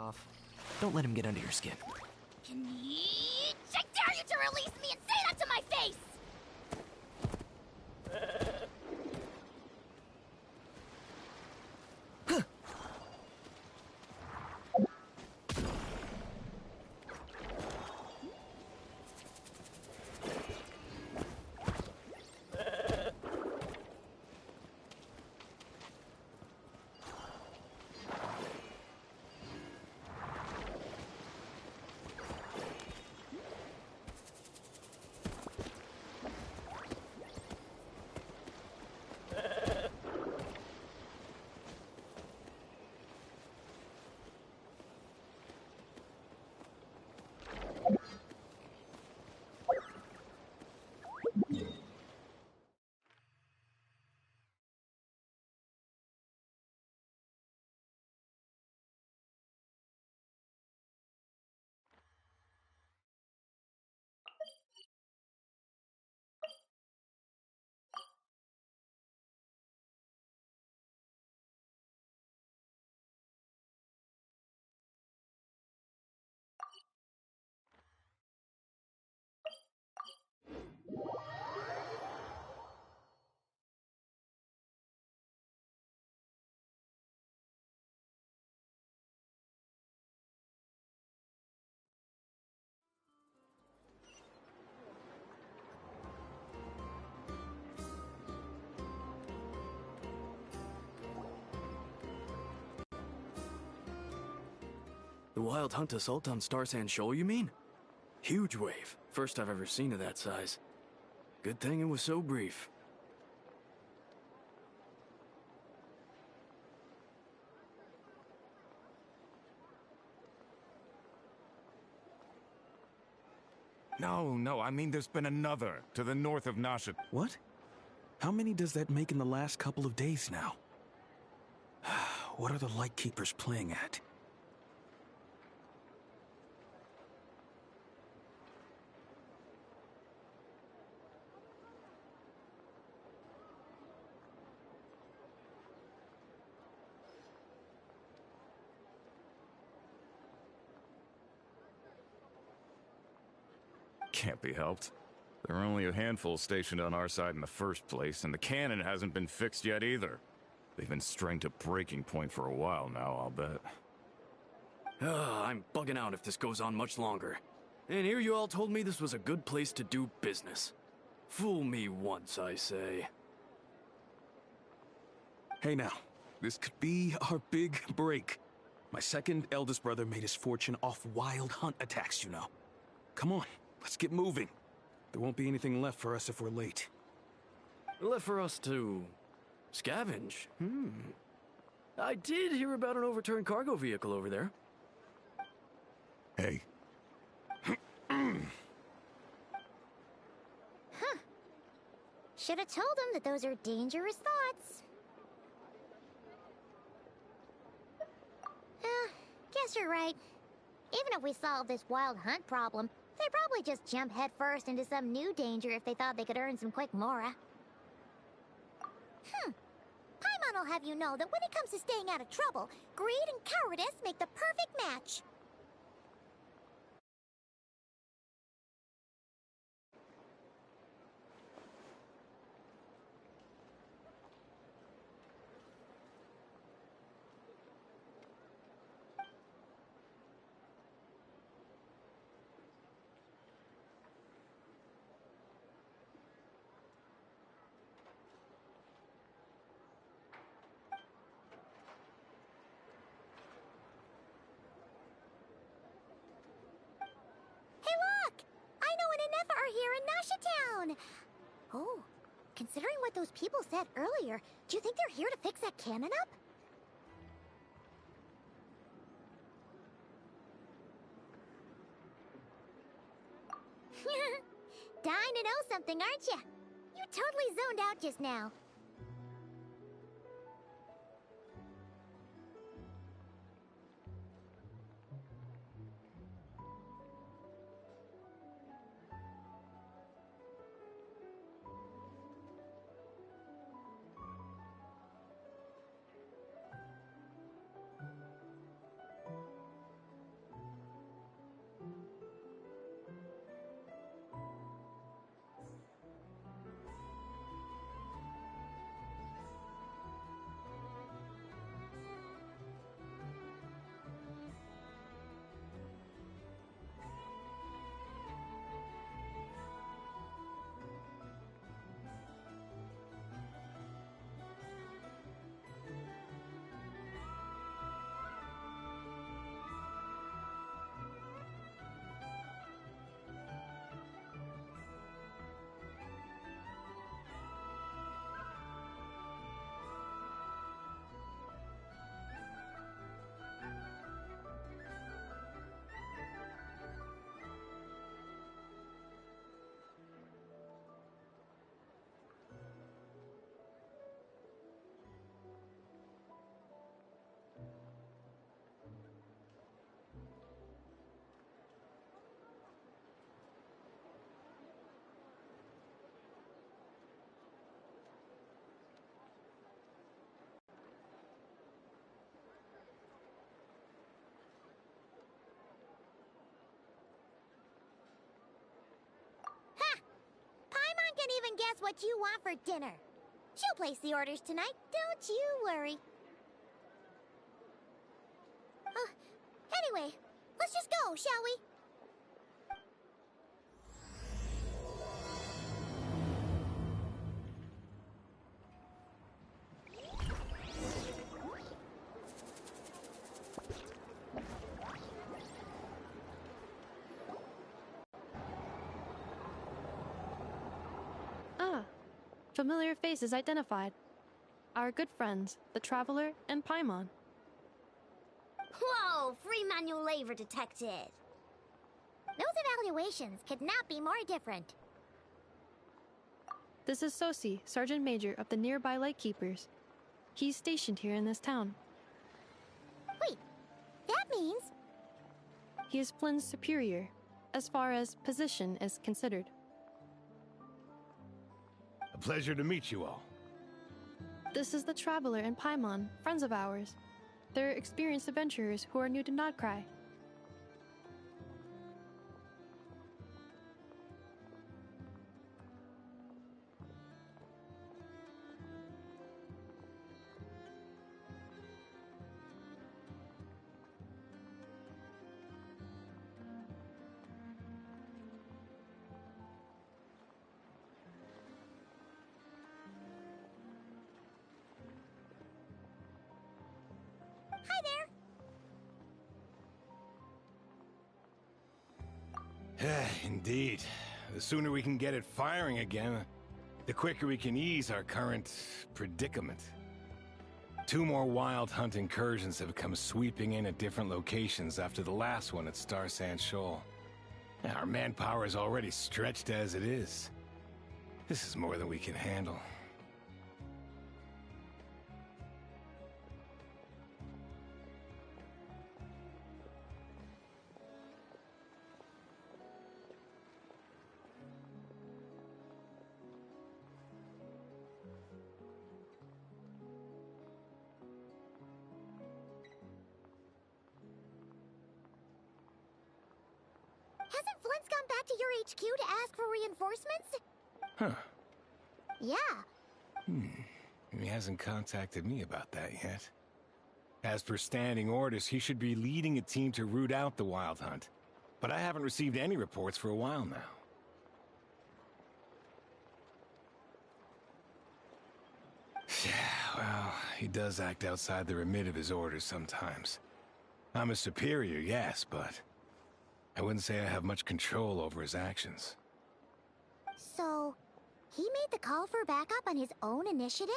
off. Don't let him get under your skin. I dare you to release me and say that to my face! The Wild Hunt assault on Star Sand Shoal, you mean? Huge wave. First I've ever seen of that size. Good thing it was so brief. No, I mean there's been another, to the north of Nasha. What? How many does that make in the last couple of days now? What are the Lightkeepers playing at? Can't be helped. There are only a handful stationed on our side in the first place, and the cannon hasn't been fixed yet either. They've been strained to breaking point for a while now, I'll bet. I'm bugging out if this goes on much longer. And here you all told me this was a good place to do business. Fool me once, I say. Hey now, this could be our big break. My second eldest brother made his fortune off wild hunt attacks, you know. Come on, let's get moving. There won't be anything left for us if we're late. Left for us to scavenge? I did hear about an overturned cargo vehicle over there. Hey. Should have told him that those are dangerous thoughts. Guess you're right. Even if we solve this wild hunt problem, they'd probably just jump headfirst into some new danger if they thought they could earn some quick mora. Paimon will have you know that when it comes to staying out of trouble, greed and cowardice make the perfect match. Oh, considering what those people said earlier, do you think they're here to fix that cannon up? Dying to know something, aren't you? You totally zoned out just now. can't even guess what you want for dinner. She'll place the orders tonight, don't you worry. Anyway, let's just go, shall we? Familiar faces identified. Our good friends, the Traveler and Paimon. Whoa, free manual labor detected. Those evaluations could not be more different. This is Sosi, Sergeant Major of the nearby Lightkeepers. He's stationed here in this town. Wait, that means... He is Flynn's superior, as far as position is considered. A pleasure to meet you all. This is the Traveler and Paimon, friends of ours. They're experienced adventurers who are new to Nodcry. Hi there! Indeed. The sooner we can get it firing again, the quicker we can ease our current predicament. 2 more wild hunt incursions have come sweeping in at different locations after the last one at Star Sand Shoal. Our manpower is already stretched as it is. This is more than we can handle. Hasn't Flint's gone back to your HQ to ask for reinforcements? Huh. Yeah. He hasn't contacted me about that yet. As per standing orders, he should be leading a team to root out the wild hunt. But I haven't received any reports for a while now. Yeah, well, he does act outside the remit of his orders sometimes. I'm his superior, yes, but I wouldn't say I have much control over his actions. So, he made the call for backup on his own initiative?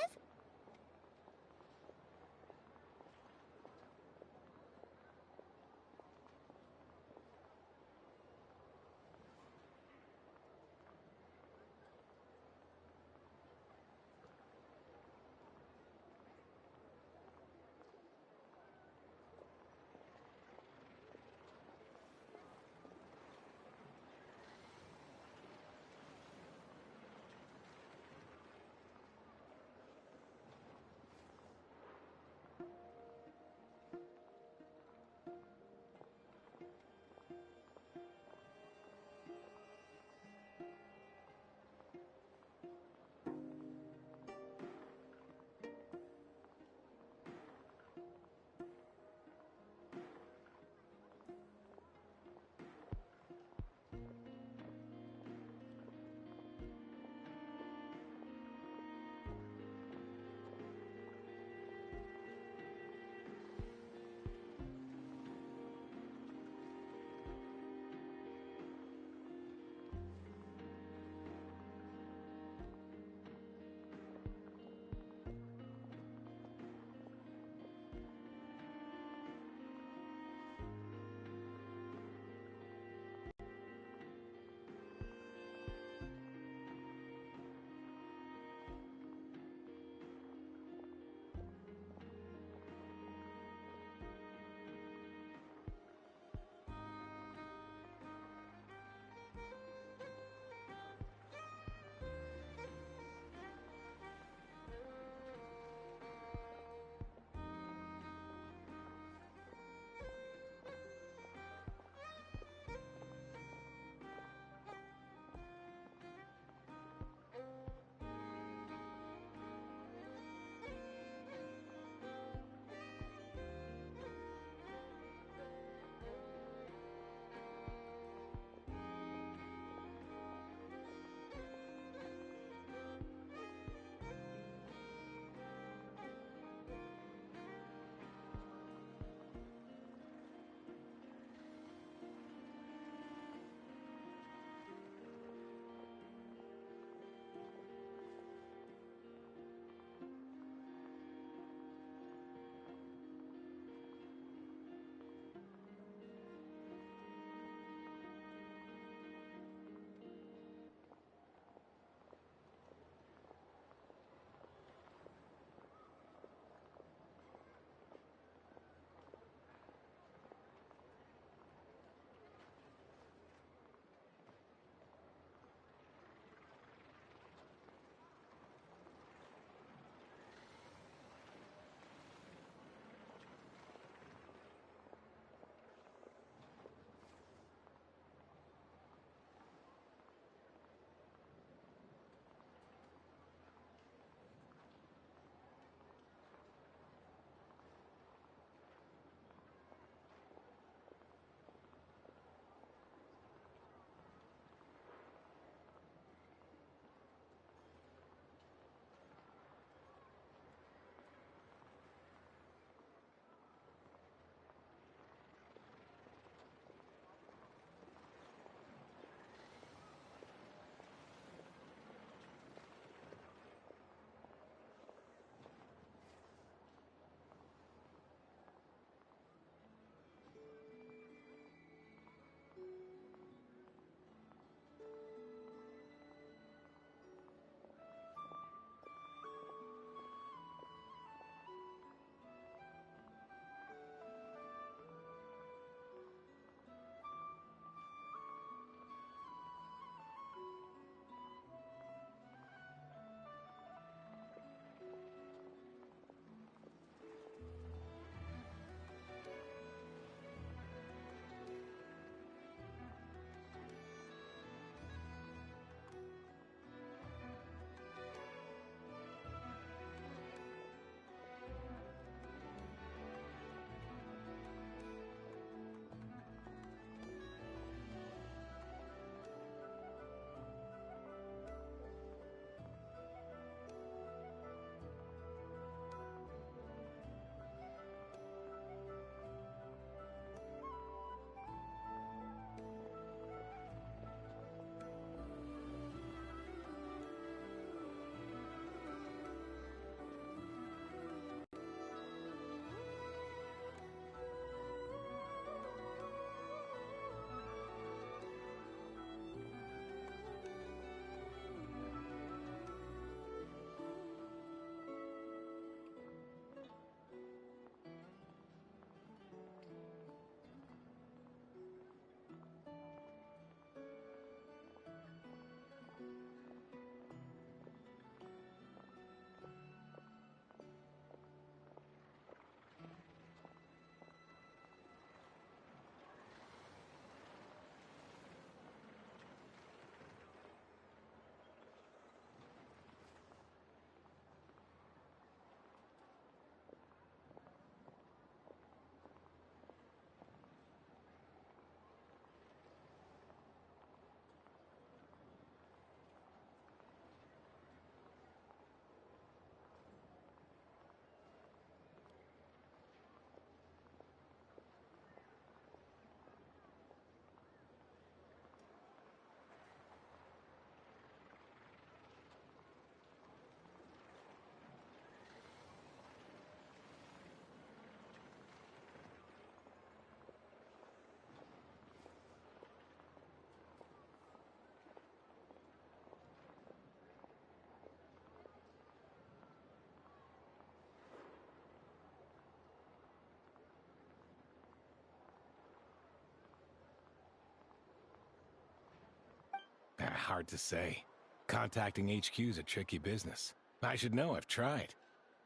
hard to say. Contacting HQ is a tricky business. I should know, I've tried.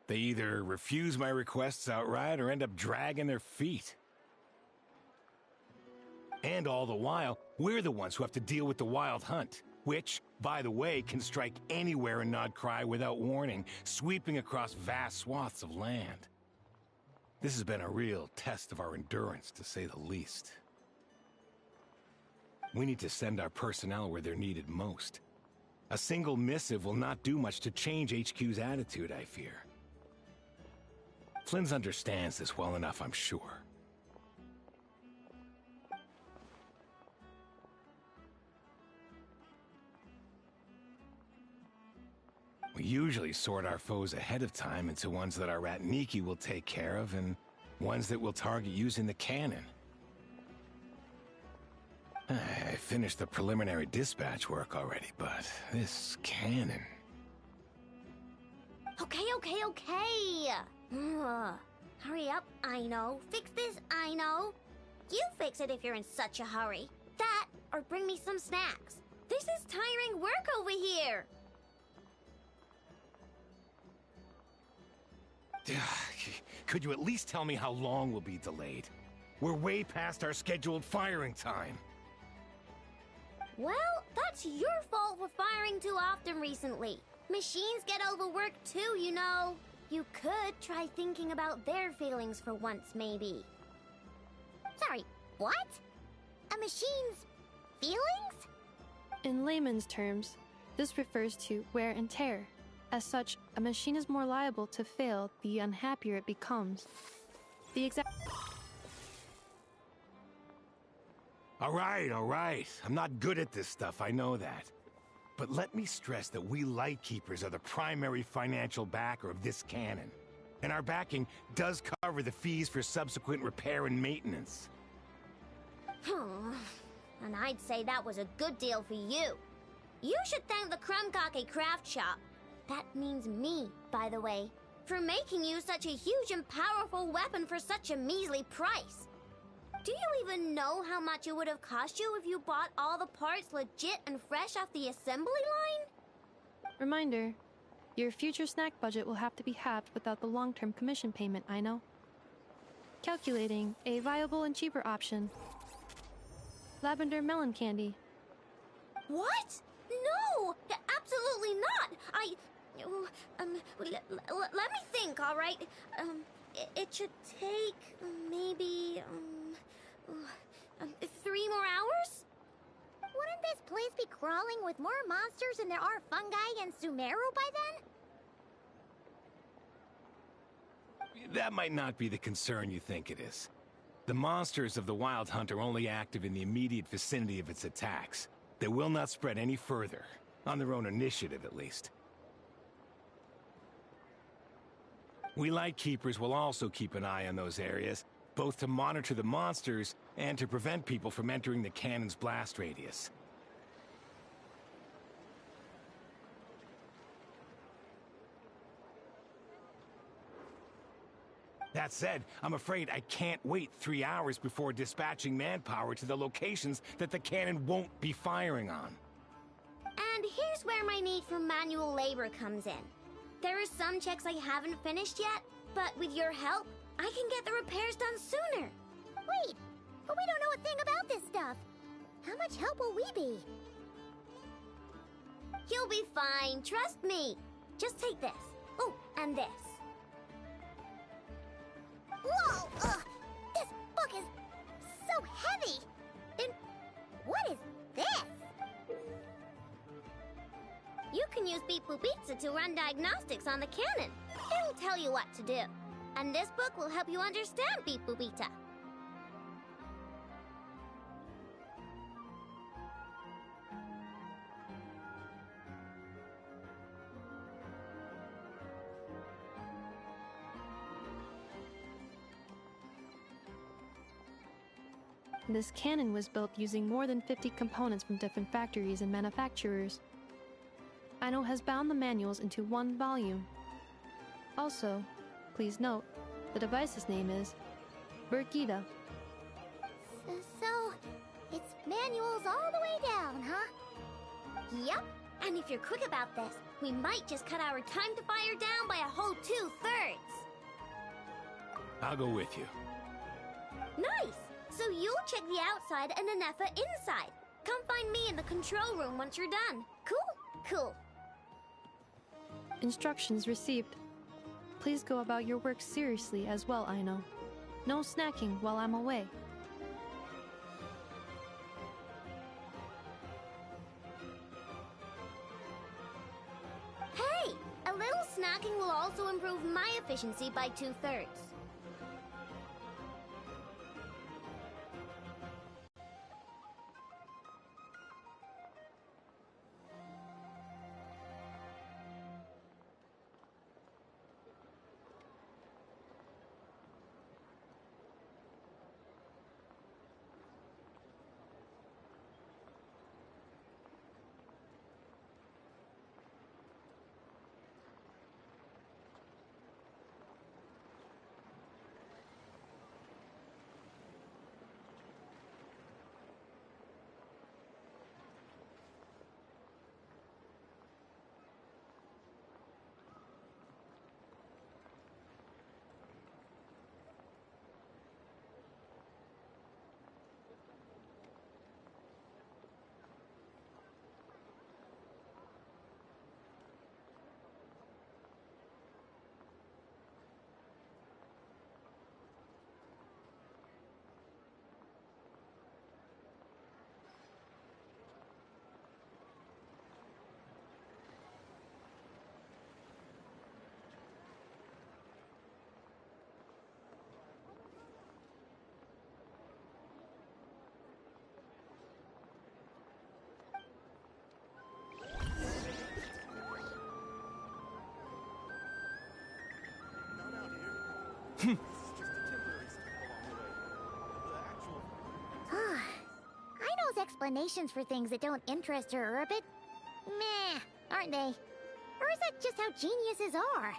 They either refuse my requests outright or end up dragging their feet. And all the while, we're the ones who have to deal with the wild hunt, which, by the way, can strike anywhere in Nodcry without warning, sweeping across vast swaths of land. This has been a real test of our endurance, to say the least. We need to send our personnel where they're needed most. A single missive will not do much to change HQ's attitude, I fear. Flynn's understands this well enough, I'm sure. We usually sort our foes ahead of time into ones that our Ratniki will take care of and ones that we'll target using the cannon. I finished the preliminary dispatch work already, but this cannon... Okay. Hurry up, I know. Fix this, I know. You fix it if you're in such a hurry. That, or bring me some snacks. This is tiring work over here. Could you at least tell me how long we'll be delayed? We're way past our scheduled firing time. Well, that's your fault for firing too often recently. Machines get overworked too, you know. You could try thinking about their feelings for once, maybe. Sorry, what? A machine's feelings? In layman's terms, this refers to wear and tear. As such, a machine is more liable to fail the unhappier it becomes. The exact... All right. I'm not good at this stuff, I know that. But let me stress that we Lightkeepers are the primary financial backer of this cannon. And our backing does cover the fees for subsequent repair and maintenance. And I'd say that was a good deal for you. You should thank the Krumkake craft shop. That means me, by the way, for making you such a huge and powerful weapon for such a measly price. Do you even know how much it would have cost you if you bought all the parts legit and fresh off the assembly line? Reminder, your future snack budget will have to be halved without the long-term commission payment, I know. Calculating a viable and cheaper option. Lavender melon candy. What? No! Absolutely not! Let me think, all right? It should take maybe 3 more hours? Wouldn't this place be crawling with more monsters than there are fungi and Sumeru by then? That might not be the concern you think it is. The monsters of the Wild Hunt are only active in the immediate vicinity of its attacks. They will not spread any further, on their own initiative at least. We Lightkeepers will also keep an eye on those areas, both to monitor the monsters and to prevent people from entering the cannon's blast radius. That said, I'm afraid I can't wait 3 hours before dispatching manpower to the locations that the cannon won't be firing on. And here's where my need for manual labor comes in. There are some checks I haven't finished yet, but with your help, I can get the repairs done sooner. Wait, but we don't know a thing about this stuff. How much help will we be? You'll be fine, trust me. Just take this. Oh, and this. Whoa! This book is so heavy! And what is this? You can use Beep Boop Pizza to run diagnostics on the cannon. It'll tell you what to do. And this book will help you understand Beep Boop Pizza. This cannon was built using more than 50 components from different factories and manufacturers. Aino has bound the manuals into one volume. Also, please note, the device's name is Burkida. So, it's manuals all the way down, huh? Yep, and if you're quick about this, we might just cut our time to fire down by a whole 2/3. I'll go with you. Nice! So you'll check the outside and Anefa inside. Come find me in the control room once you're done. Cool? Cool. Instructions received. Please go about your work seriously as well, Aino. No snacking while I'm away. Hey! A little snacking will also improve my efficiency by 2/3. Ino's explanations for things that don't interest her are a bit meh, aren't they? Or is that just how geniuses are?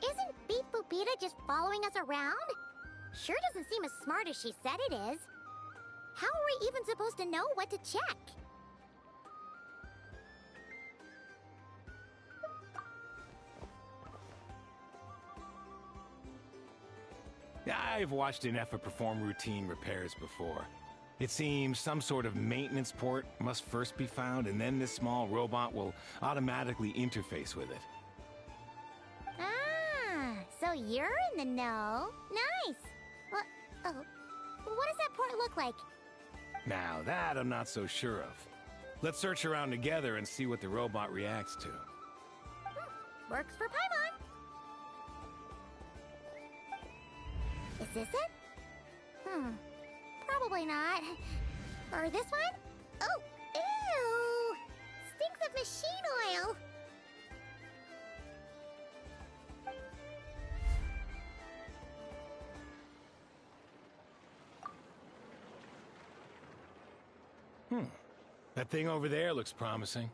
Isn't Beep Boopita just following us around? Sure doesn't seem as smart as she said it is. How are we even supposed to know what to check? I've watched Anefa perform routine repairs before. It seems some sort of maintenance port must first be found, and then this small robot will automatically interface with it. Ah, so you're in the know. Nice. What does that port look like? Now that I'm not so sure of. Let's search around together and see what the robot reacts to. Works for Paimon. Is this it? Probably not. Or this one? Oh, ew! Stinks of machine oil! That thing over there looks promising.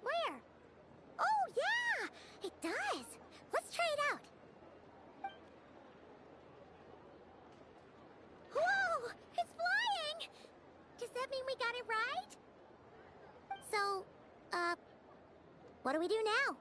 Where? Oh, yeah! It does! Let's try it out! Whoa! It's flying! Does that mean we got it right? So, what do we do now?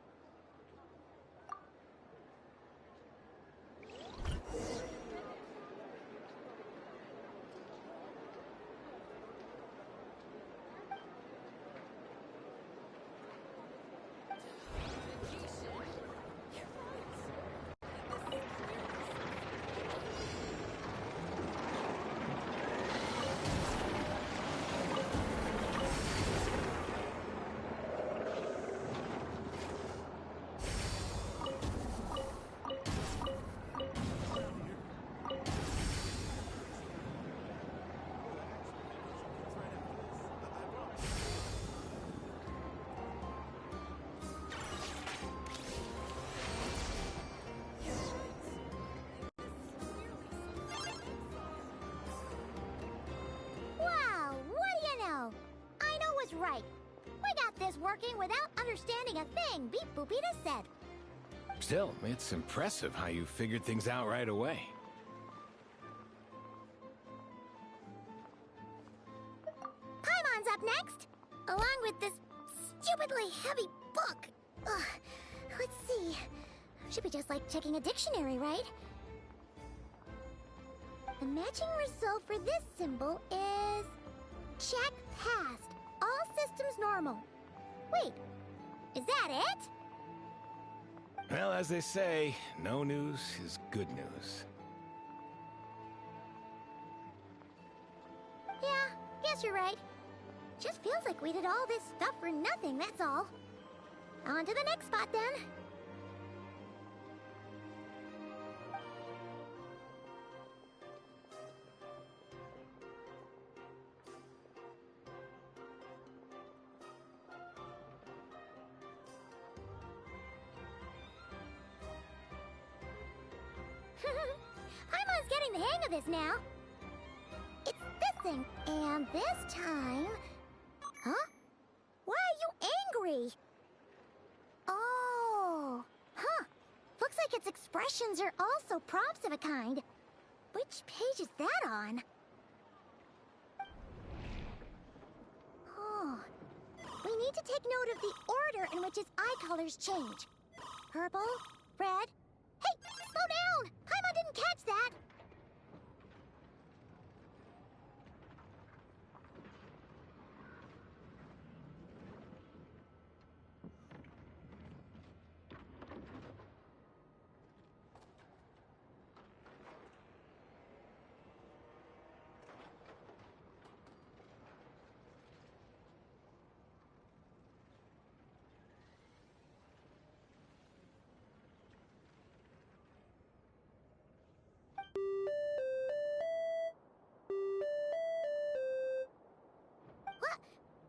working without understanding a thing Beep Boopita said. Still, it's impressive how you figured things out right away. Paimon's up next, along with this stupidly heavy book. Ugh. Let's see. Should be just like checking a dictionary, right? The matching result for this symbol is... check passed. All systems normal. Wait, is that it? Well, as they say, no news is good news. Yeah, guess you're right. Just feels like we did all this stuff for nothing, that's all. On to the next spot, then. Paimon's getting the hang of this now. It's this thing, and this time... Huh? Why are you angry? Oh, huh. Looks like its expressions are also prompts of a kind. Which page is that on? Oh. We need to take note of the order in which its eye colors change. Purple, red... Hey, slow down! Paimon didn't catch that! What?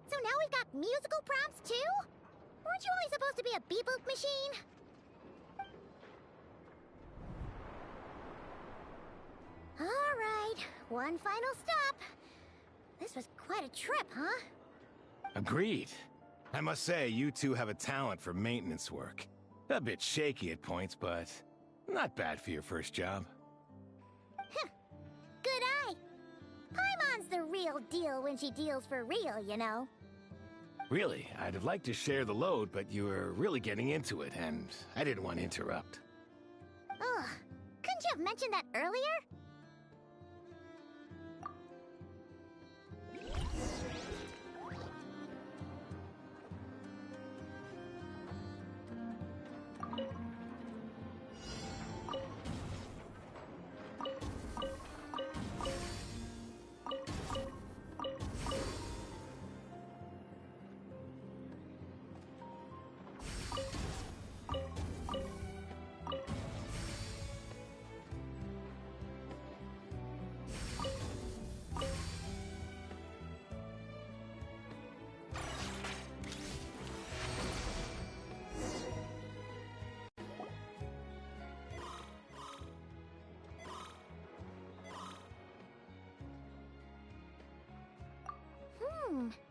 So now we've got musical prompts too? Weren't you only supposed to be a beep-boop machine? Alright, one final stop. This was quite a trip, huh? Agreed. I must say, you two have a talent for maintenance work. A bit shaky at points, but not bad for your first job. Good eye. Paimon's the real deal when she deals for real, you know. Really, I'd have liked to share the load, but you were really getting into it, and I didn't want to interrupt. Ugh, couldn't you have mentioned that earlier?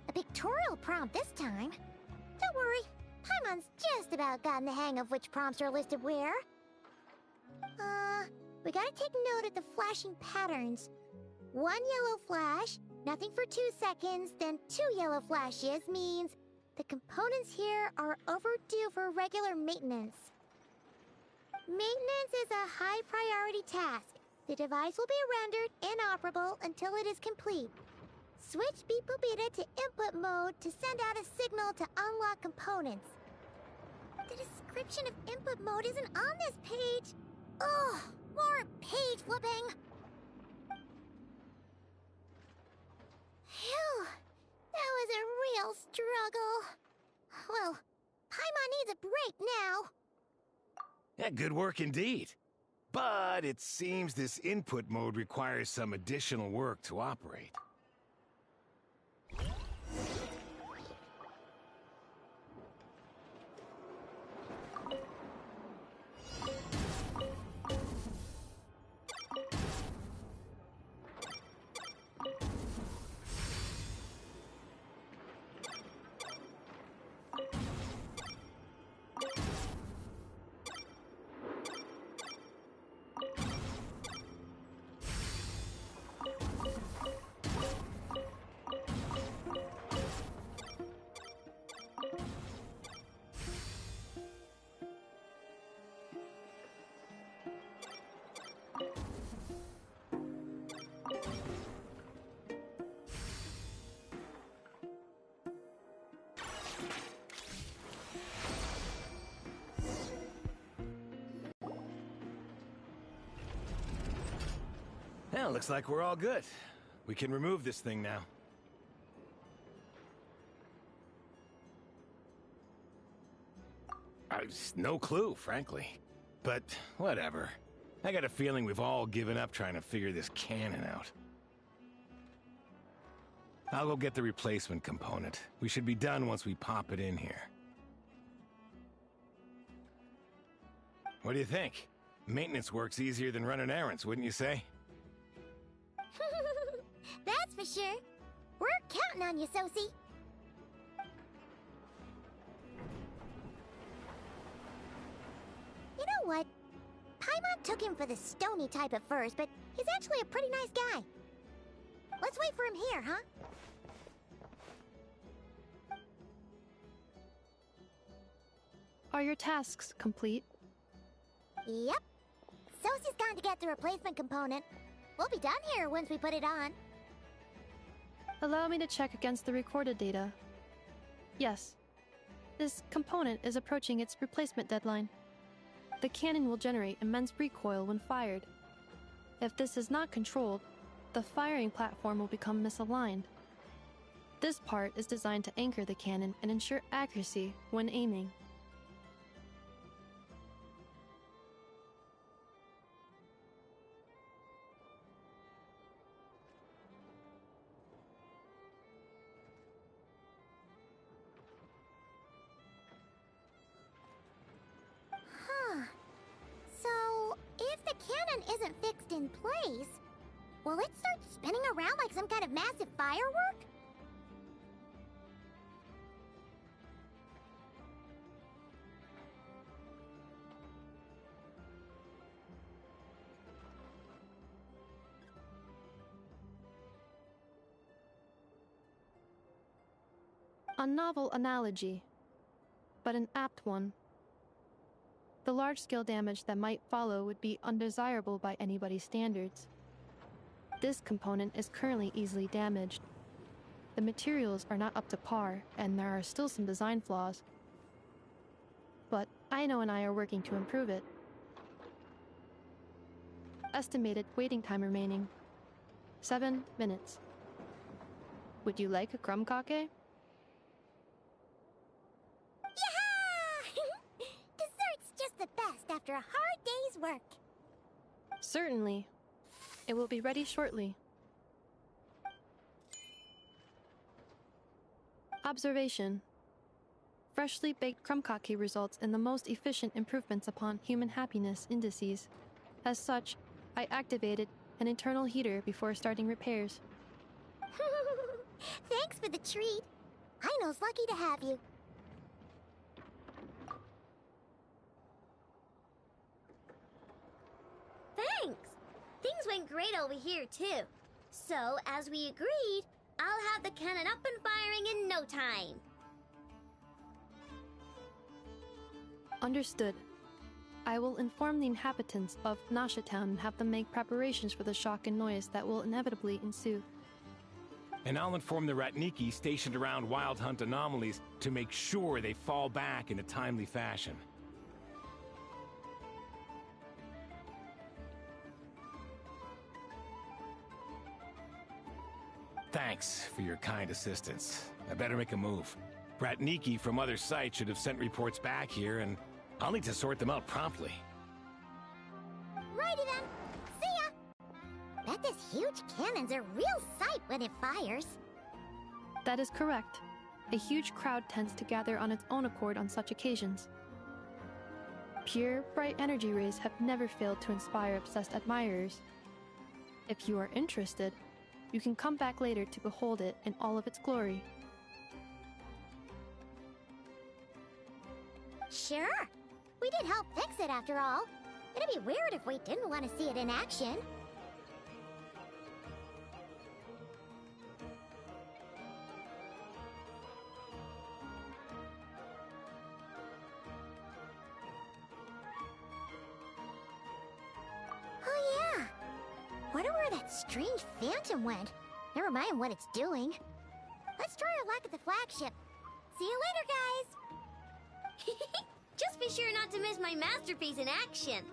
A pictorial prompt this time. Don't worry, Paimon's just about gotten the hang of which prompts are listed where. We gotta take note of the flashing patterns. One yellow flash, nothing for 2 seconds, then 2 yellow flashes means the components here are overdue for regular maintenance. Maintenance is a high priority task. The device will be rendered inoperable until it is complete. Switch Beep Boopita to input mode to send out a signal to unlock components. The description of input mode isn't on this page. Ugh, more page flipping. Phew, that was a real struggle. Well, Paimon needs a break now. Yeah, good work indeed. But it seems this input mode requires some additional work to operate. Well, looks like we're all good. We can remove this thing now. No clue, frankly. But whatever. I got a feeling we've all given up trying to figure this cannon out. I'll go get the replacement component. We should be done once we pop it in here. What do you think? Maintenance work's easier than running errands, wouldn't you say? That's for sure. We're counting on you, Sosie. You know what? Paimon took him for the stony type at first, but he's actually a pretty nice guy. Let's wait for him here, huh? Are your tasks complete? Yep. Sosie's gone to get the replacement component. We'll be done here once we put it on. Allow me to check against the recorded data. Yes. This component is approaching its replacement deadline. The cannon will generate immense recoil when fired. If this is not controlled, the firing platform will become misaligned. This part is designed to anchor the cannon and ensure accuracy when aiming. So, if the cannon isn't fixed in place, will it start spinning around like some kind of massive firework? A novel analogy, but an apt one. The large-scale damage that might follow would be undesirable by anybody's standards. This component is currently easily damaged. The materials are not up to par, and there are still some design flaws. But Aino and I are working to improve it. Estimated waiting time remaining: 7 minutes. Would you like a crumb-kake? Dessert's just the best after a hard day's work. Certainly. It will be ready shortly. Observation. Freshly baked crumb-kake results in the most efficient improvements upon human happiness indices. As such, I activated an internal heater before starting repairs. Thanks for the treat. Aino's lucky to have you. Thanks! Things went great over here, too. So, as we agreed, I'll have the cannon up and firing in no time. Understood. I will inform the inhabitants of Nasha Town and have them make preparations for the shock and noise that will inevitably ensue. And I'll inform the Ratniki stationed around Wild Hunt anomalies to make sure they fall back in a timely fashion. Thanks for your kind assistance. I better make a move. Ratniki from other sites should have sent reports back here, and I'll need to sort them out promptly. Righty then. See ya! Bet this huge cannon's a real sight when it fires. That is correct. A huge crowd tends to gather on its own accord on such occasions. Pure, bright energy rays have never failed to inspire obsessed admirers. If you are interested, you can come back later to behold it in all of its glory. Sure. We did help fix it after all. It'd be weird if we didn't want to see it in action. Oh yeah. Wonder where that strange phantom went. Never mind what it's doing. Let's try our luck at the flagship. See you later, guys! Just be sure not to miss my masterpiece in action.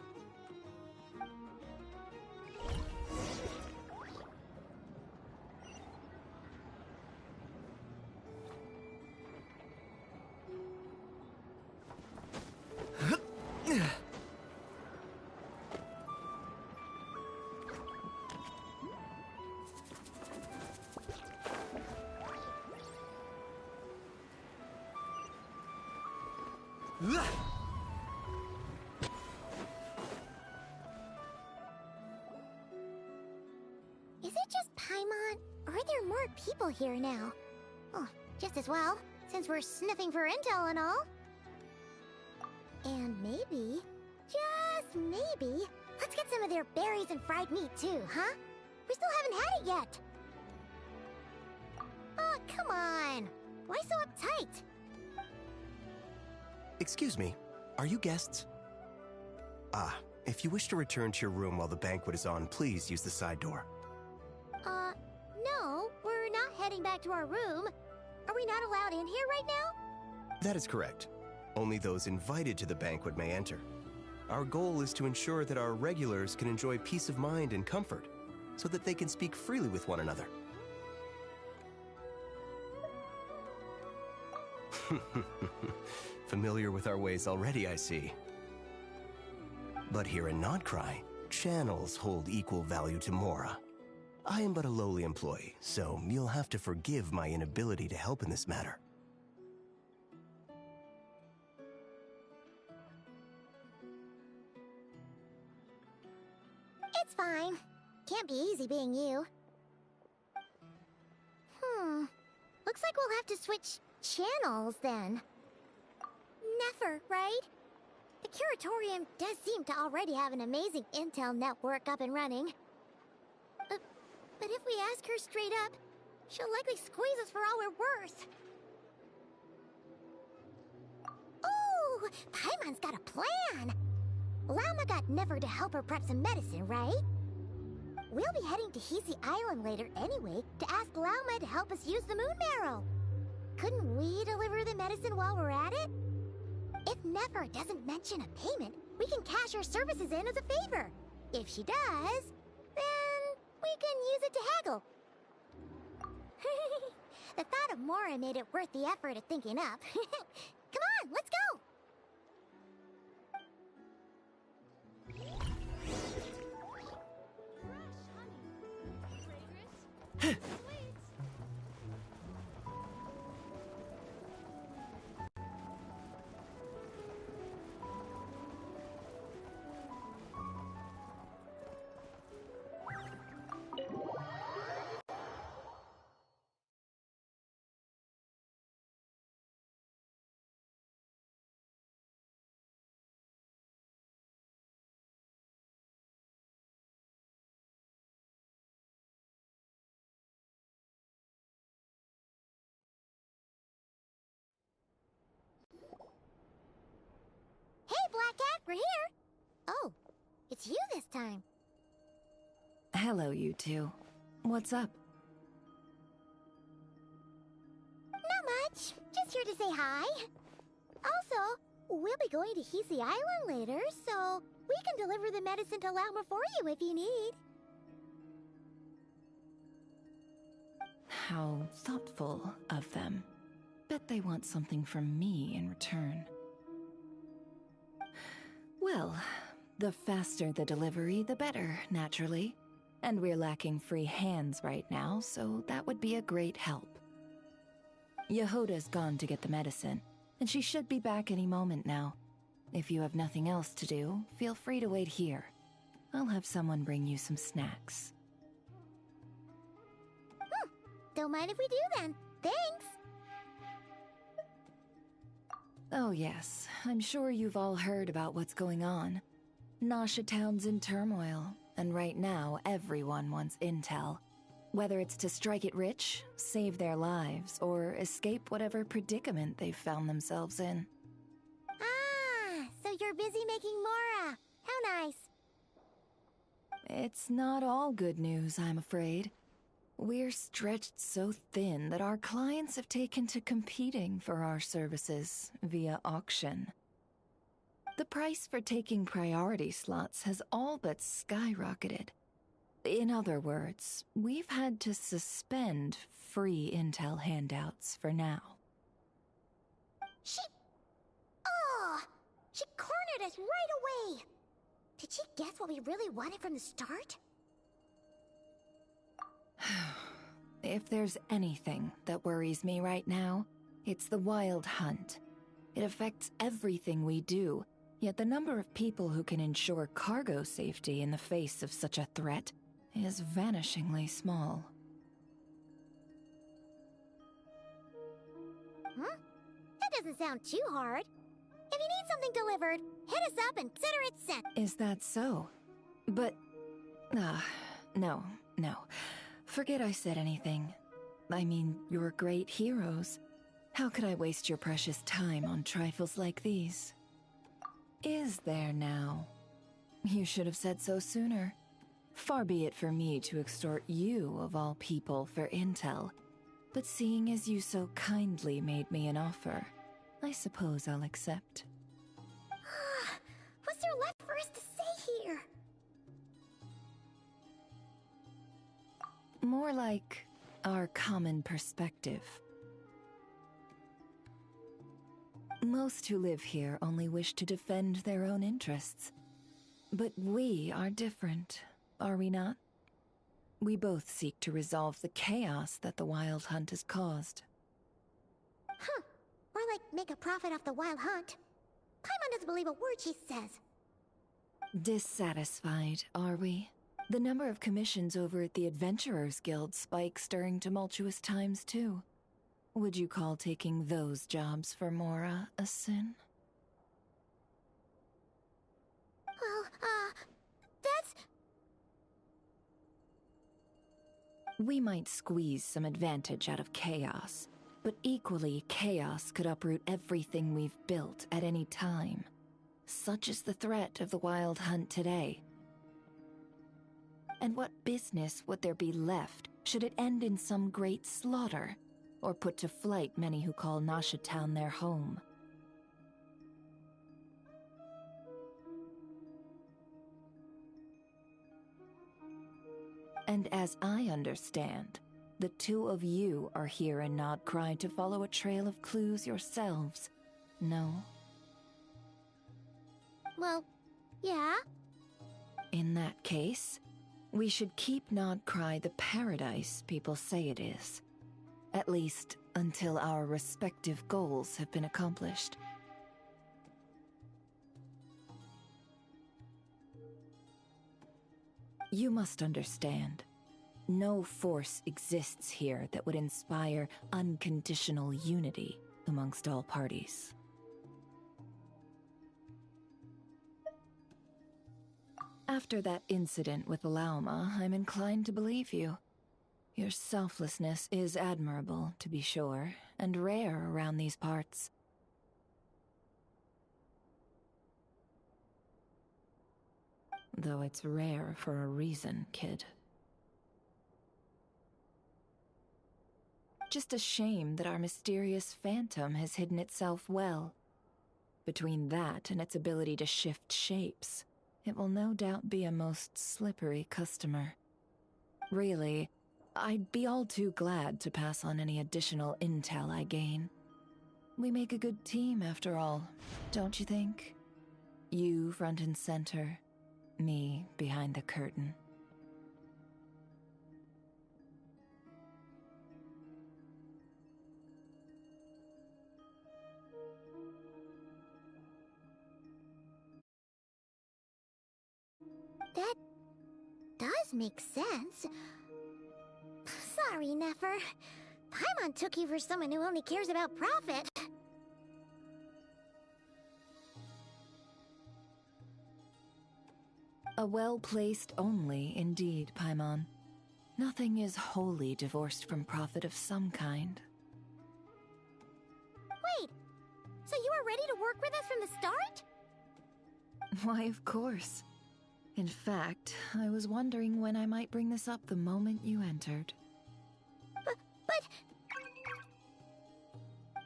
more people here now. Oh, just as well, since we're sniffing for intel and all. And maybe, just maybe, let's get some of their berries and fried meat too, huh? We still haven't had it yet. Oh, come on. Why so uptight? Excuse me, are you guests? Ah, if you wish to return to your room while the banquet is on, please use the side door. No, we're not heading back to our room. Are we not allowed in here right now? That is correct. Only those invited to the banquet may enter. Our goal is to ensure that our regulars can enjoy peace of mind and comfort, so that they can speak freely with one another. Familiar with our ways already, I see. But here in Notcry, channels hold equal value to Mora. I am but a lowly employee, so you'll have to forgive my inability to help in this matter. It's fine. Can't be easy being you. Looks like we'll have to switch channels then. Never, right? The Curatorium does seem to already have an amazing intel network up and running. But if we ask her straight up, she'll likely squeeze us for all we're worth. Ooh, Paimon's got a plan! Llama got Never to help her prep some medicine, right? We'll be heading to Hisi Island later anyway to ask Llama to help us use the moon marrow. Couldn't we deliver the medicine while we're at it? If Never doesn't mention a payment, we can cash our services in as a favor. If she does, then we can use it to haggle. The thought of Mora made it worth the effort of thinking up. Come on, let's go! Hey, Black Cat, we're here! Oh, it's you this time. Hello, you two. What's up? Not much. Just here to say hi. Also, we'll be going to Hisi Island later, so we can deliver the medicine to Llama for you if you need. How thoughtful of them. Bet they want something from me in return. Well, the faster the delivery, the better, naturally. And we're lacking free hands right now, so that would be a great help. Yehoda's gone to get the medicine, and she should be back any moment now. If you have nothing else to do, feel free to wait here. I'll have someone bring you some snacks. Don't mind if we do then. Thanks! Oh yes, I'm sure you've all heard about what's going on. Nasha Town's in turmoil, and right now everyone wants intel. Whether it's to strike it rich, save their lives, or escape whatever predicament they've found themselves in. Ah, so you're busy making Mora. How nice. It's not all good news, I'm afraid. We're stretched so thin that our clients have taken to competing for our services via auction. The price for taking priority slots has all but skyrocketed. In other words, we've had to suspend free intel handouts for now. She cornered us right away! Did she guess what we really wanted from the start? If there's anything that worries me right now, it's the Wild Hunt. It affects everything we do, yet the number of people who can ensure cargo safety in the face of such a threat is vanishingly small. doesn't sound too hard. If you need something delivered, hit us up and consider it sent. Is that so? But... no. Forget I said anything. I mean, you're great heroes. How could I waste your precious time on trifles like these? Is there now? You should have said so sooner. Far be it for me to extort you, of all people, for intel. But seeing as you so kindly made me an offer, I suppose I'll accept. What's there left for us to say here? More like our common perspective. Most who live here only wish to defend their own interests. But we are different, are we not? We both seek to resolve the chaos that the Wild Hunt has caused. Huh. Or like make a profit off the Wild Hunt. Paimon doesn't believe a word she says. Dissatisfied, are we? The number of commissions over at the Adventurers Guild spikes during tumultuous times, too. Would you call taking those jobs for Mora a sin? Well, that's... We might squeeze some advantage out of chaos, but equally, chaos could uproot everything we've built at any time. Such is the threat of the Wild Hunt today. And what business would there be left should it end in some great slaughter, or put to flight many who call Nasha Town their home? And as I understand, the two of you are here in Nodcry to follow a trail of clues yourselves, no? Well, yeah. In that case, we should keep Nodcry the paradise people say it is. At least, until our respective goals have been accomplished. You must understand, no force exists here that would inspire unconditional unity amongst all parties. After that incident with Lauma, I'm inclined to believe you. Your selflessness is admirable, to be sure, and rare around these parts. Though it's rare for a reason, kid. Just a shame that our mysterious phantom has hidden itself well. Between that and its ability to shift shapes, it will no doubt be a most slippery customer. Really, I'd be all too glad to pass on any additional intel I gain. We make a good team, after all, don't you think? You front and center, me behind the curtain. That does make sense. Sorry, Nefer. Paimon took you for someone who only cares about profit. A well-placed only, indeed, Paimon. Nothing is wholly divorced from profit of some kind. Wait, so you were ready to work with us from the start? Why, of course. In fact, I was wondering when I might bring this up the moment you entered. But...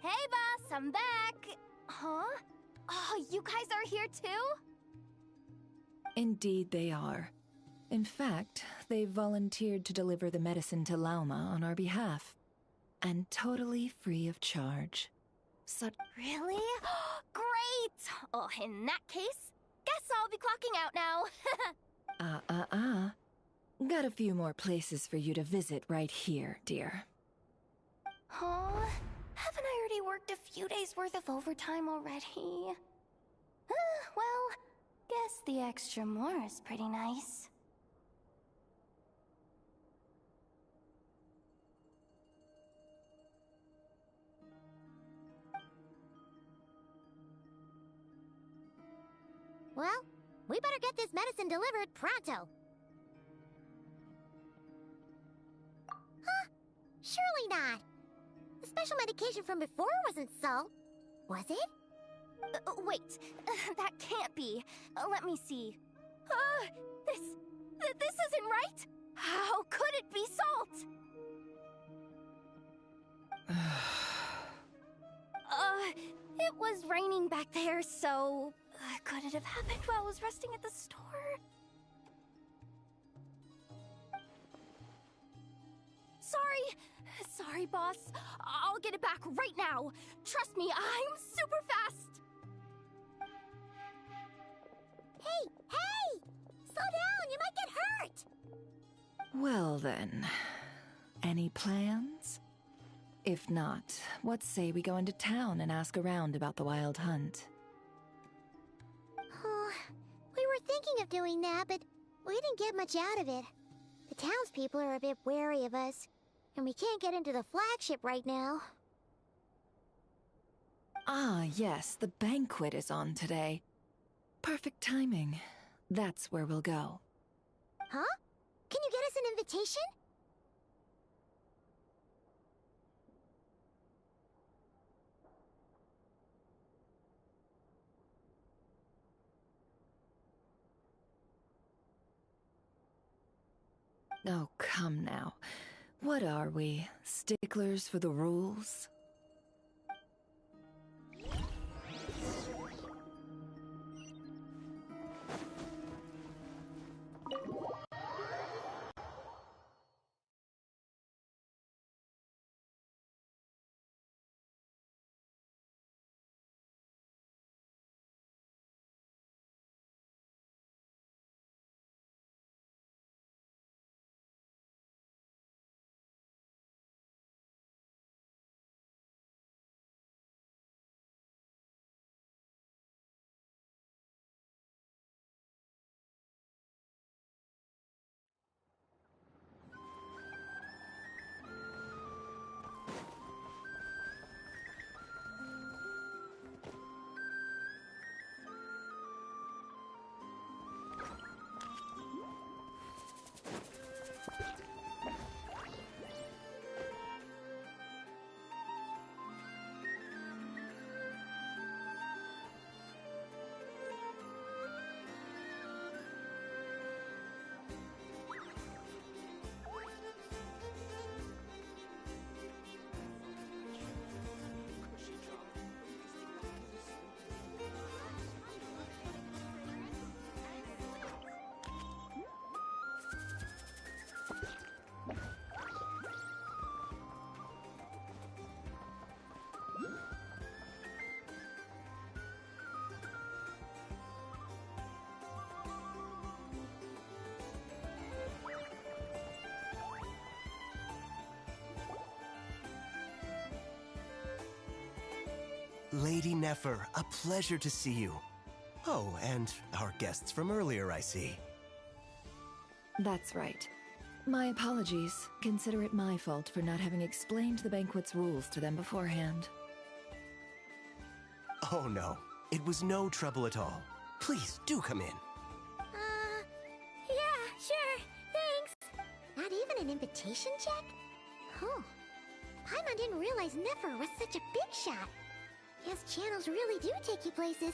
Hey, boss, I'm back. Huh? Oh, you guys are here too? Indeed they are. In fact, they've volunteered to deliver the medicine to Lauma on our behalf. And totally free of charge. Such... Really? Great! Oh, in that case, guess I'll be clocking out now. Got a few more places for you to visit right here, dear. Huh? Haven't I already worked a few days' worth of overtime already? Well, guess the extra more is pretty nice. We better get this medicine delivered pronto. Huh? Surely not. The special medication from before wasn't so. Was it? Wait, that can't be. Let me see. This isn't right. How could it be salt? It was raining back there, so could it have happened while I was resting at the store? Sorry, boss. I'll get it back right now. Trust me, I'm super fast. Hey! Slow down, you might get hurt! Well then, any plans? If not, what say we go into town and ask around about the wild hunt? Oh, we were thinking of doing that, but we didn't get much out of it. The townspeople are a bit wary of us, and we can't get into the flagship right now. Ah, yes, the banquet is on today. Perfect timing. That's where we'll go. Huh? Can you get us an invitation? Oh, come now. What are we? Sticklers for the rules? Lady Nefer, a pleasure to see you. Oh, and our guests from earlier, I see. That's right. My apologies. Consider it my fault for not having explained the banquet's rules to them beforehand. Oh no, it was no trouble at all. Please, do come in. Yeah, sure, thanks. Not even an invitation check? Oh, Paimon didn't realize Nefer was such a big shot. Yes, channels really do take you places.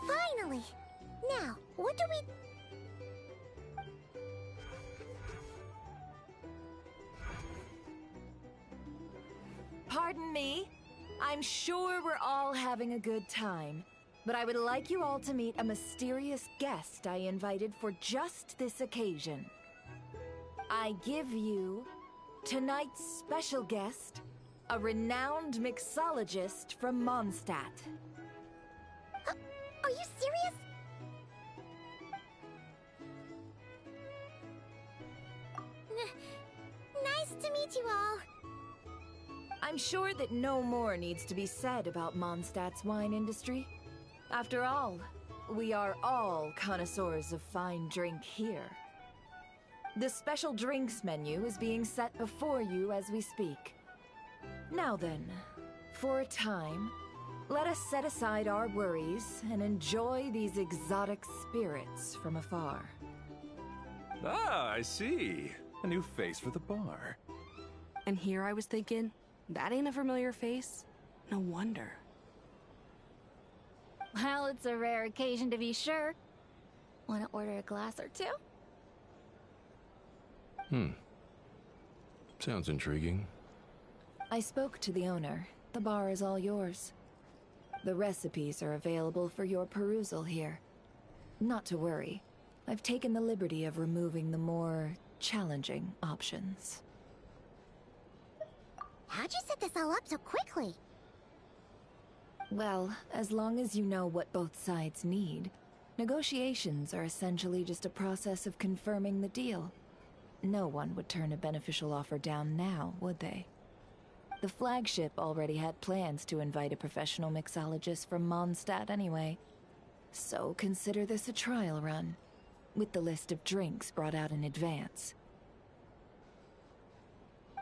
Finally! Now, what do we... Pardon me? I'm sure we're all having a good time, but I would like you all to meet a mysterious guest I invited for just this occasion. I give you tonight's special guest, a renowned mixologist from Mondstadt. Are you serious? Nice to meet you all. I'm sure that no more needs to be said about Mondstadt's wine industry. After all, we are all connoisseurs of fine drink here. The special drinks menu is being set before you as we speak. Now then, for a time, let us set aside our worries and enjoy these exotic spirits from afar. Ah, I see. A new face for the bar. And here I was thinking, that ain't a familiar face. No wonder. Well, it's a rare occasion to be sure. Want to order a glass or two? Sounds intriguing. I spoke to the owner. The bar is all yours. The recipes are available for your perusal here. Not to worry. I've taken the liberty of removing the more challenging options. How'd you set this all up so quickly? Well, as long as you know what both sides need, negotiations are essentially just a process of confirming the deal. No one would turn a beneficial offer down now, would they? The flagship already had plans to invite a professional mixologist from Mondstadt anyway. So consider this a trial run, with the list of drinks brought out in advance.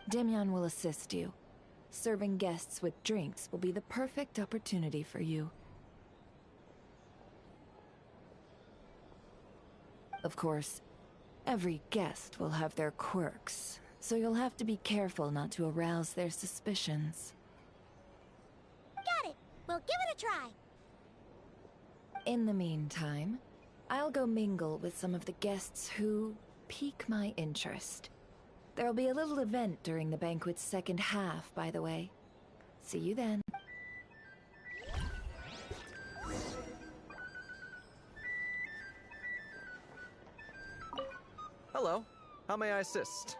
Demyon will assist you. Serving guests with drinks will be the perfect opportunity for you. Of course, every guest will have their quirks, so you'll have to be careful not to arouse their suspicions. Got it! We'll give it a try! In the meantime, I'll go mingle with some of the guests who pique my interest. There'll be a little event during the banquet's second half, by the way. See you then. Hello. How may I assist?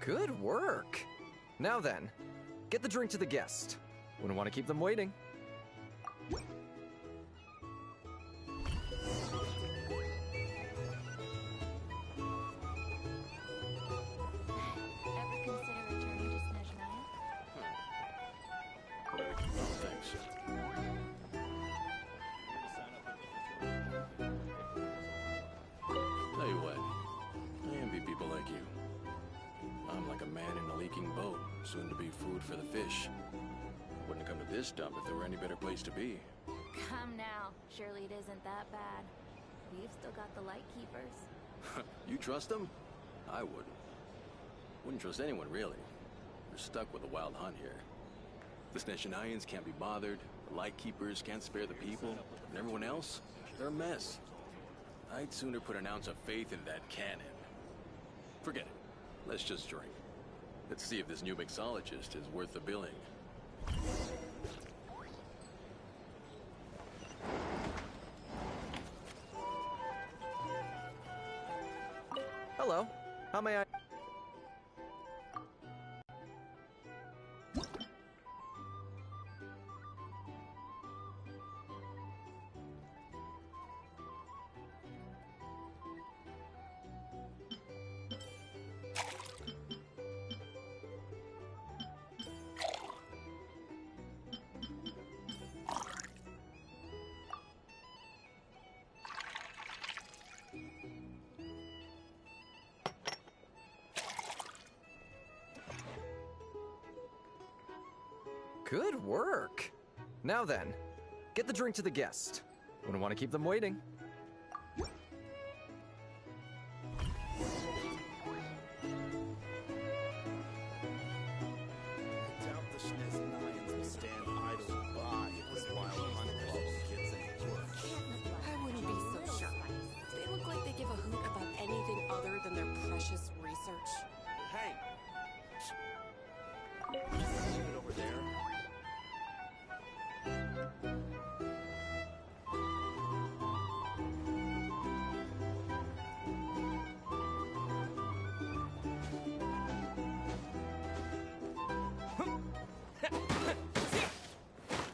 Good work! Now then, get the drink to the guest. Wouldn't want to keep them waiting. Ever consider returning to Snezhnaya? Oh, thanks. Tell you what, I envy people like you. I'm like a man in a leaking boat, soon to be food for the fish. Wouldn't have come to this dump if there were any better place to be. Come now. Surely it isn't that bad. We've still got the light keepers. You trust them? I wouldn't. Wouldn't trust anyone, really. We're stuck with a wild hunt here. The Snezhnayans can't be bothered, the Lightkeepers can't spare the people, and everyone else, they're a mess. I'd sooner put an ounce of faith in that cannon. Forget it. Let's just drink. Let's see if this new mixologist is worth the billing. Hello. How may I... Good work. Now then, get the drink to the guest. Wouldn't want to keep them waiting. I wouldn't be so sure. They look like they give a hoot about anything other than their precious research. Hey! Leave it over there.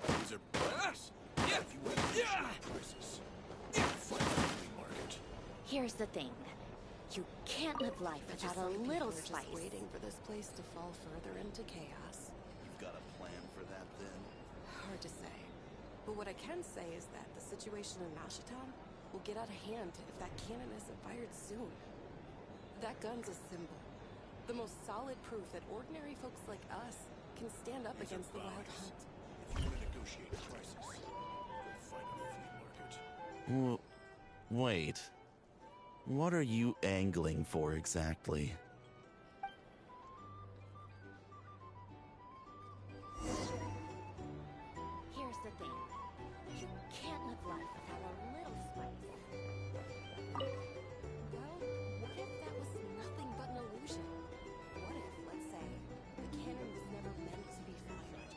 These are bugs. If you want prices, find a flea market. Here's the thing. You can't live life without a little spice. Just waiting for this place to fall further into chaos. You've got a plan for that, then? Hard to say. But what I can say is that the situation in Mashitown will get out of hand if that cannon isn't fired soon. That gun's a symbol. The most solid proof that ordinary folks like us can stand up against the wild hunt. If you want to negotiate prices, go find a flea market. Wait. What are you angling for exactly? Here's the thing. You can't live life without a little spice. Well, what if that was nothing but an illusion? What if, let's say, the cannon was never meant to be fired?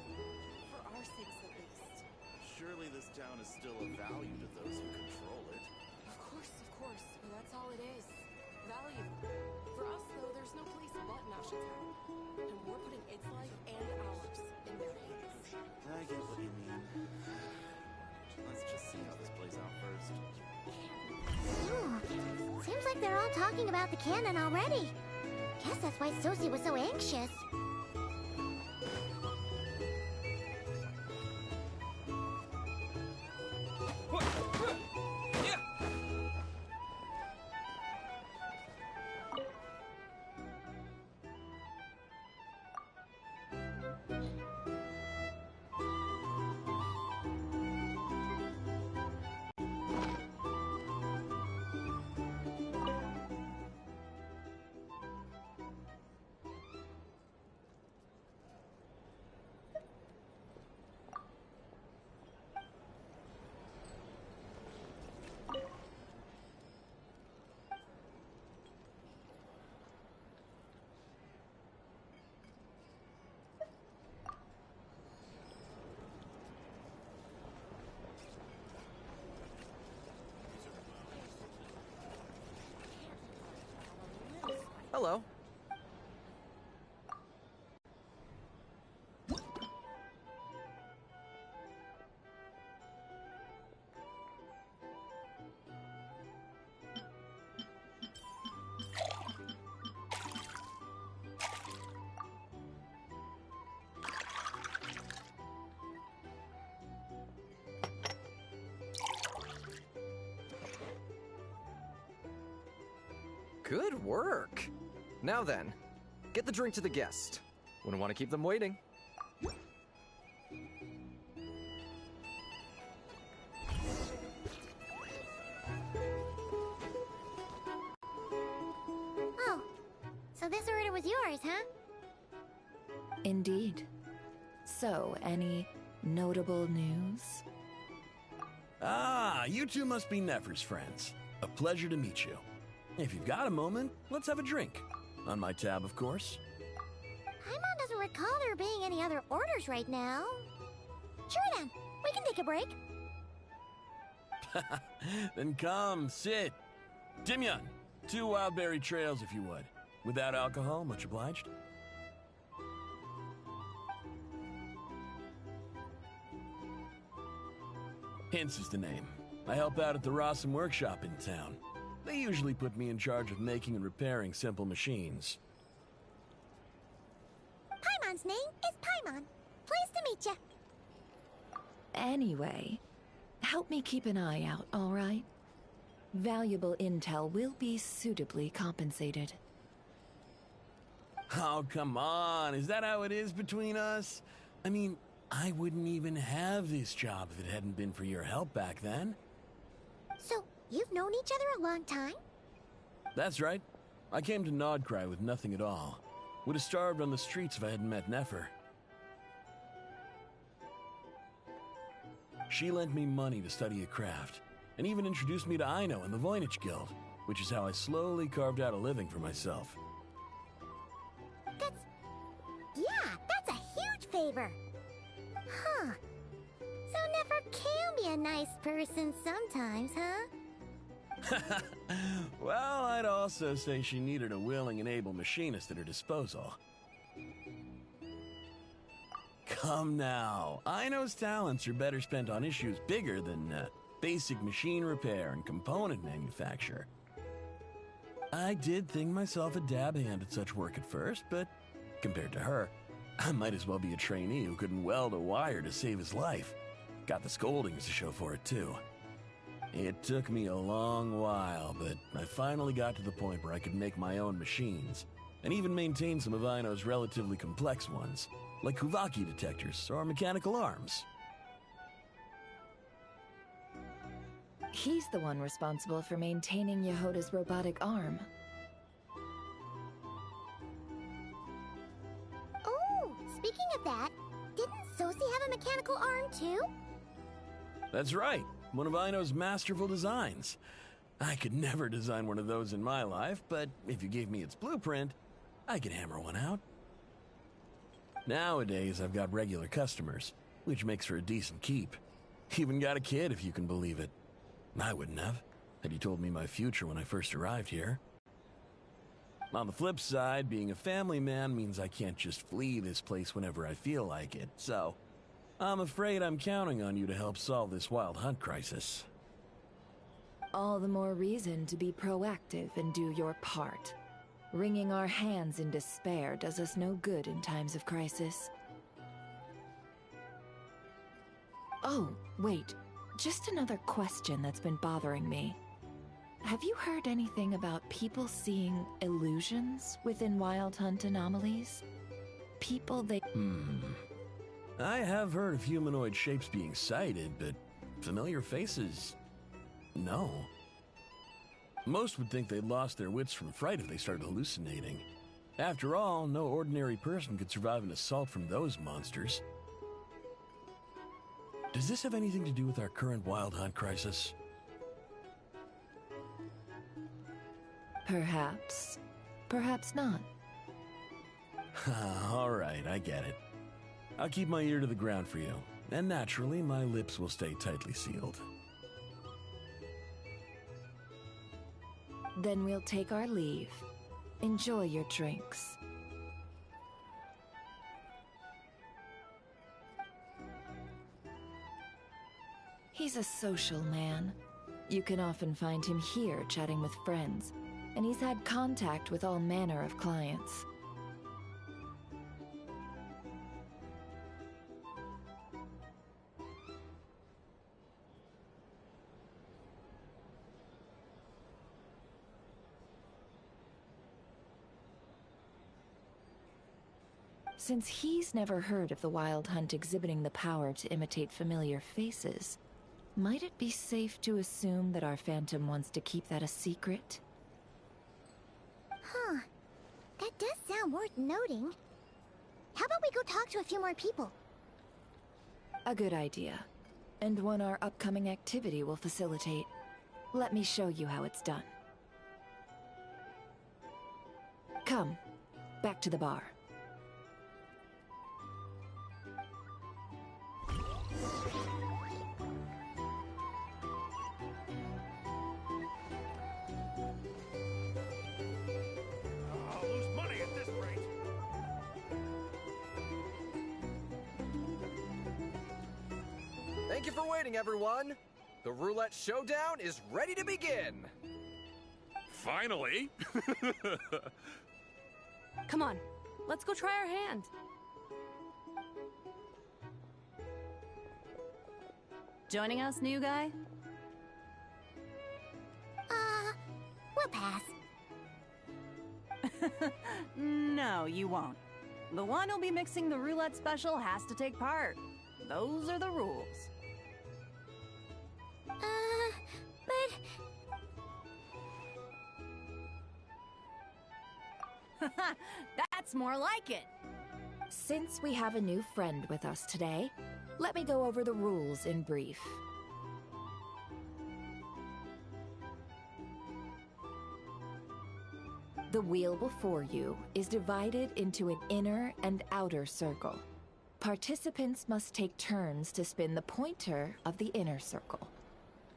For our sakes, at least. Surely this town is still of value to those who control it. Of course, but that's all it is. Value. For us, though, there's no place but Mashitown. And we're putting its life and ours in their hands. I get what you mean. Let's just see how this plays out first. Ooh, seems like they're all talking about the cannon already. Guess that's why Sosie was so anxious. Hello. Good work. Now then, get the drink to the guest. Wouldn't want to keep them waiting. Oh, so this order was yours, huh? Indeed. So, any notable news? Ah, you two must be Nefer's friends. A pleasure to meet you. If you've got a moment, let's have a drink. On my tab, of course. Paimon doesn't recall there being any other orders right now. Sure then, we can take a break. Then come, sit. Timyon, 2 wild berry trails if you would. Without alcohol, much obliged. Hints is the name. I help out at the Rossum workshop in town. They usually put me in charge of making and repairing simple machines. Paimon's name is Paimon. Pleased to meet you. Anyway, help me keep an eye out, all right? Valuable intel will be suitably compensated. Oh, come on. Is that how it is between us? I mean, I wouldn't even have this job if it hadn't been for your help back then. So, you've known each other a long time? That's right. I came to Nodcry with nothing at all. Would have starved on the streets if I hadn't met Nefer. She lent me money to study a craft, and even introduced me to Aino and the Voynich Guild, which is how I slowly carved out a living for myself. That's a huge favor. Huh. So Nefer can be a nice person sometimes, huh? Well, I'd also say she needed a willing and able machinist at her disposal. Come now, Aino's talents are better spent on issues bigger than basic machine repair and component manufacture. I did think myself a dab hand at such work at first, but compared to her, I might as well be a trainee who couldn't weld a wire to save his life. Got the scoldings to show for it, too. It took me a long while, but I finally got to the point where I could make my own machines, and even maintain some of Aino's relatively complex ones, like Kuvaki detectors or mechanical arms. He's the one responsible for maintaining Yehoda's robotic arm. Oh, speaking of that, didn't Sosi have a mechanical arm too? That's right, one of Aino's masterful designs. I could never design one of those in my life, but if you gave me its blueprint, I could hammer one out. Nowadays, I've got regular customers, which makes for a decent keep. Even got a kid, if you can believe it. I wouldn't have, had you told me my future when I first arrived here. On the flip side, being a family man means I can't just flee this place whenever I feel like it, so I'm afraid I'm counting on you to help solve this wild hunt crisis. All the more reason to be proactive and do your part. Wringing our hands in despair does us no good in times of crisis. Oh, wait. Just another question that's been bothering me. Have you heard anything about people seeing illusions within Wild Hunt anomalies? People they... I have heard of humanoid shapes being sighted, but familiar faces... no. Most would think they'd lost their wits from fright if they started hallucinating. After all, no ordinary person could survive an assault from those monsters. Does this have anything to do with our current Wild Hunt crisis? Perhaps. Perhaps not. All right, I get it. I'll keep my ear to the ground for you, and naturally, my lips will stay tightly sealed. Then we'll take our leave. Enjoy your drinks. He's a social man. You can often find him here chatting with friends, and he's had contact with all manner of clients. Since he's never heard of the Wild Hunt exhibiting the power to imitate familiar faces, might it be safe to assume that our Phantom wants to keep that a secret? Huh. That does sound worth noting. How about we go talk to a few more people? A good idea. And one our upcoming activity will facilitate. Let me show you how it's done. Come, back to the bar. Thank you for waiting, everyone. The roulette showdown is ready to begin. Finally! Come on, let's go try our hand. Joining us, new guy? We'll pass. No, you won't. The one who'll be mixing the roulette special has to take part. Those are the rules. But... That's more like it. Since we have a new friend with us today, let me go over the rules in brief. The wheel before you is divided into an inner and outer circle. Participants must take turns to spin the pointer of the inner circle.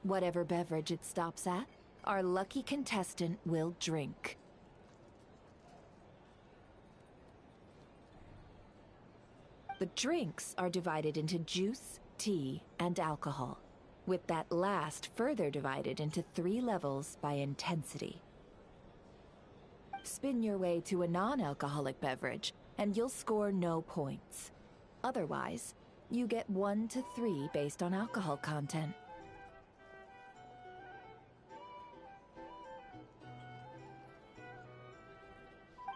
Whatever beverage it stops at, our lucky contestant will drink. The drinks are divided into juice, tea, and alcohol, with that last further divided into 3 levels by intensity. Spin your way to a non-alcoholic beverage, and you'll score no points. Otherwise, you get 1 to 3 based on alcohol content.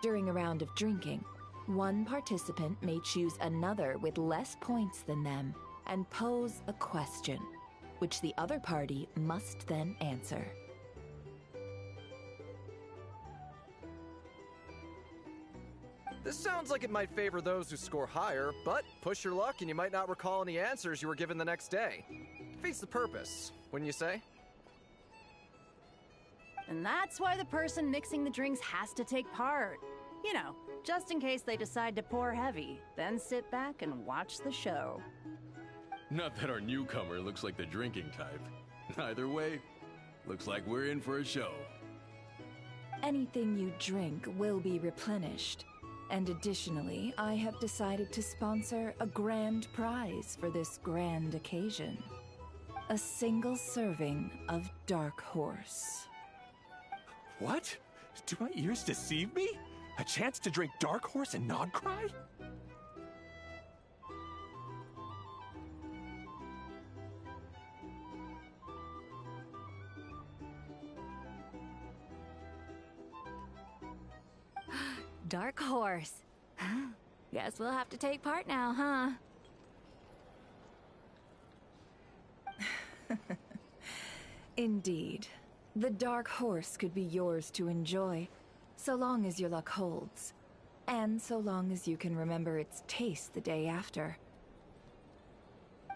During a round of drinking, one participant may choose another with less points than them and pose a question, which the other party must then answer. This sounds like it might favor those who score higher, but push your luck and you might not recall any answers you were given the next day. Defeats the purpose, wouldn't you say? And that's why the person mixing the drinks has to take part. You know, just in case they decide to pour heavy, then sit back and watch the show. Not that our newcomer looks like the drinking type. Either way, looks like we're in for a show. Anything you drink will be replenished. And additionally, I have decided to sponsor a grand prize for this grand occasion. A single serving of Dark Horse. What? Do my ears deceive me? A chance to drink Dark Horse and not cry? Dark Horse. Guess we'll have to take part now, huh? Indeed. The Dark Horse could be yours to enjoy, so long as your luck holds, and so long as you can remember its taste the day after.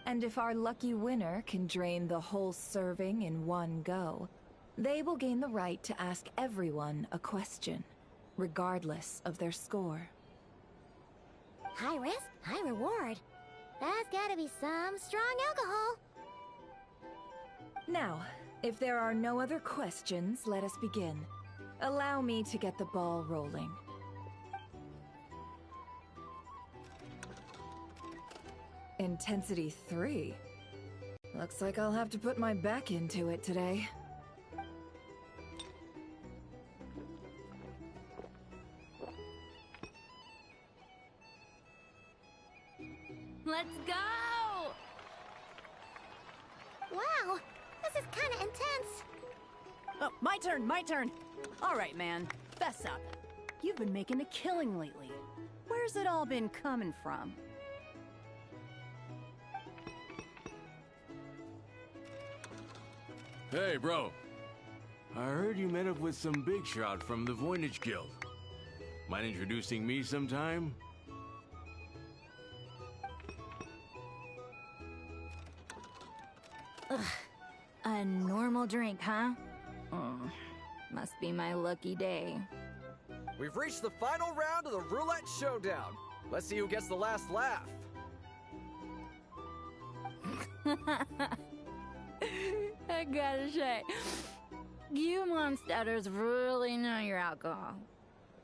And if our lucky winner can drain the whole serving in one go, they will gain the right to ask everyone a question, regardless of their score. High risk, high reward. That's gotta be some strong alcohol. Now, if there are no other questions, let us begin. Allow me to get the ball rolling. Intensity 3. Looks like I'll have to put my back into it today. Let's go! Wow, this is kinda intense. Oh, my turn, my turn. All right, man, fess up. You've been making a killing lately. Where's it all been coming from? Hey, bro. I heard you met up with some big shot from the Voynich Guild. Mind introducing me sometime? Ugh. A normal drink, huh? Must be my lucky day. We've reached the final round of the Roulette Showdown. Let's see who gets the last laugh. I gotta say, you monsters really know your alcohol.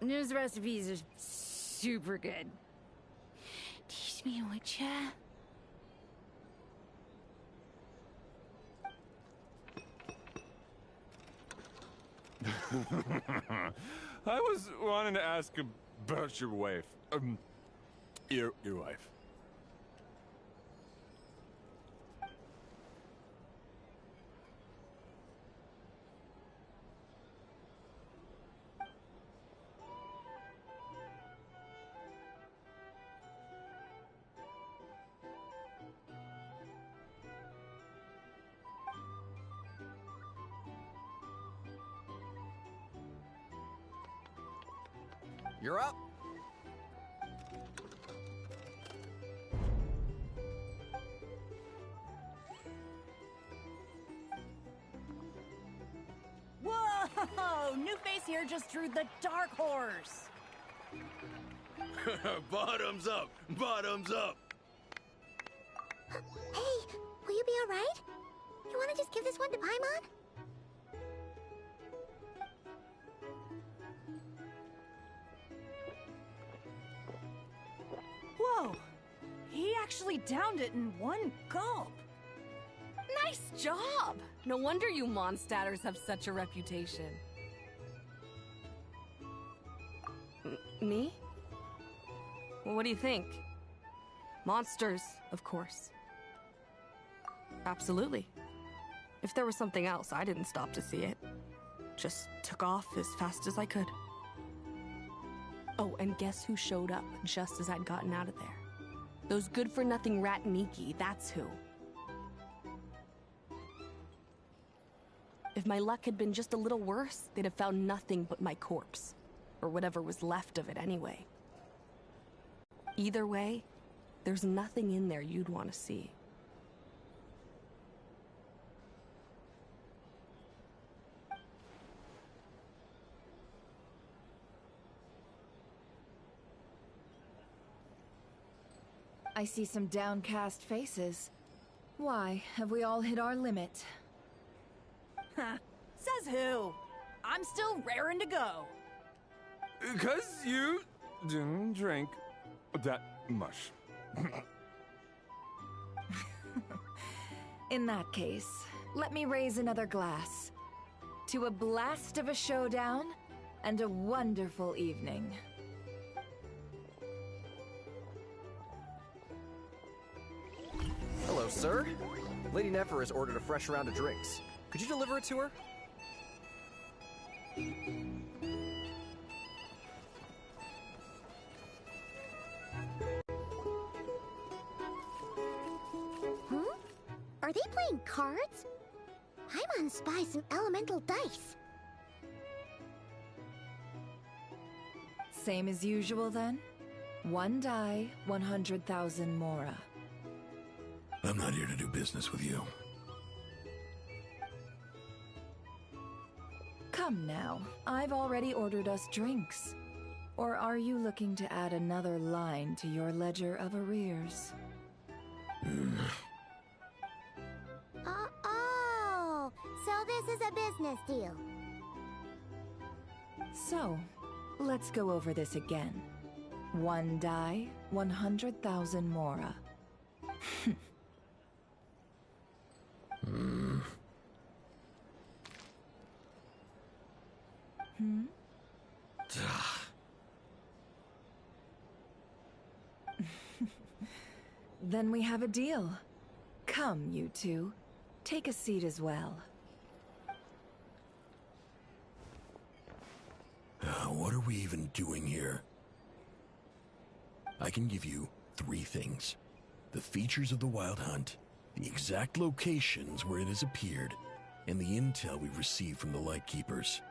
These recipes are super good. Teach me, would ya? I was wanting to ask about your wife. Your wife. you're up. Whoa! New face here just drew the dark horse. Bottoms up! Bottoms up! Hey, will you be alright? You wanna just give this one to Paimon? Whoa! He actually downed it in one gulp. Nice job! No wonder you Mondstatters have such a reputation. Me? Well, what do you think? Monsters, of course. Absolutely. If there was something else, I didn't stop to see it. Just took off as fast as I could. Oh, and guess who showed up just as I'd gotten out of there? Those good-for-nothing rat Niki, that's who. If my luck had been just a little worse, they'd have found nothing but my corpse. Or whatever was left of it anyway. Either way, there's nothing in there you'd want to see. I see some downcast faces. Why, have we all hit our limit? Huh. Says who? I'm still raring to go. 'Cause you didn't drink that much. In that case, let me raise another glass. To a blast of a showdown and a wonderful evening. Hello, sir. Lady Nefer has ordered a fresh round of drinks. Could you deliver it to her? Are they playing cards? Paimon spies some elemental dice. Same as usual then? One die, 100,000 mora. I'm not here to do business with you. Come now, I've already ordered us drinks. Or are you looking to add another line to your ledger of arrears? Oh, so this is a business deal. So, let's go over this again. One die, 100,000 mora. Then we have a deal. Come, you two. Take a seat as well. What are we even doing here? I can give you 3 things. The features of the Wild Hunt, the exact locations where it has appeared, and the intel we've received from the Lightkeepers.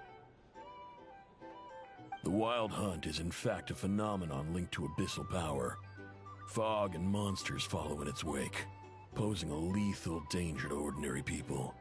The Wild Hunt is in fact a phenomenon linked to abyssal power. Fog and monsters follow in its wake, posing a lethal danger to ordinary people.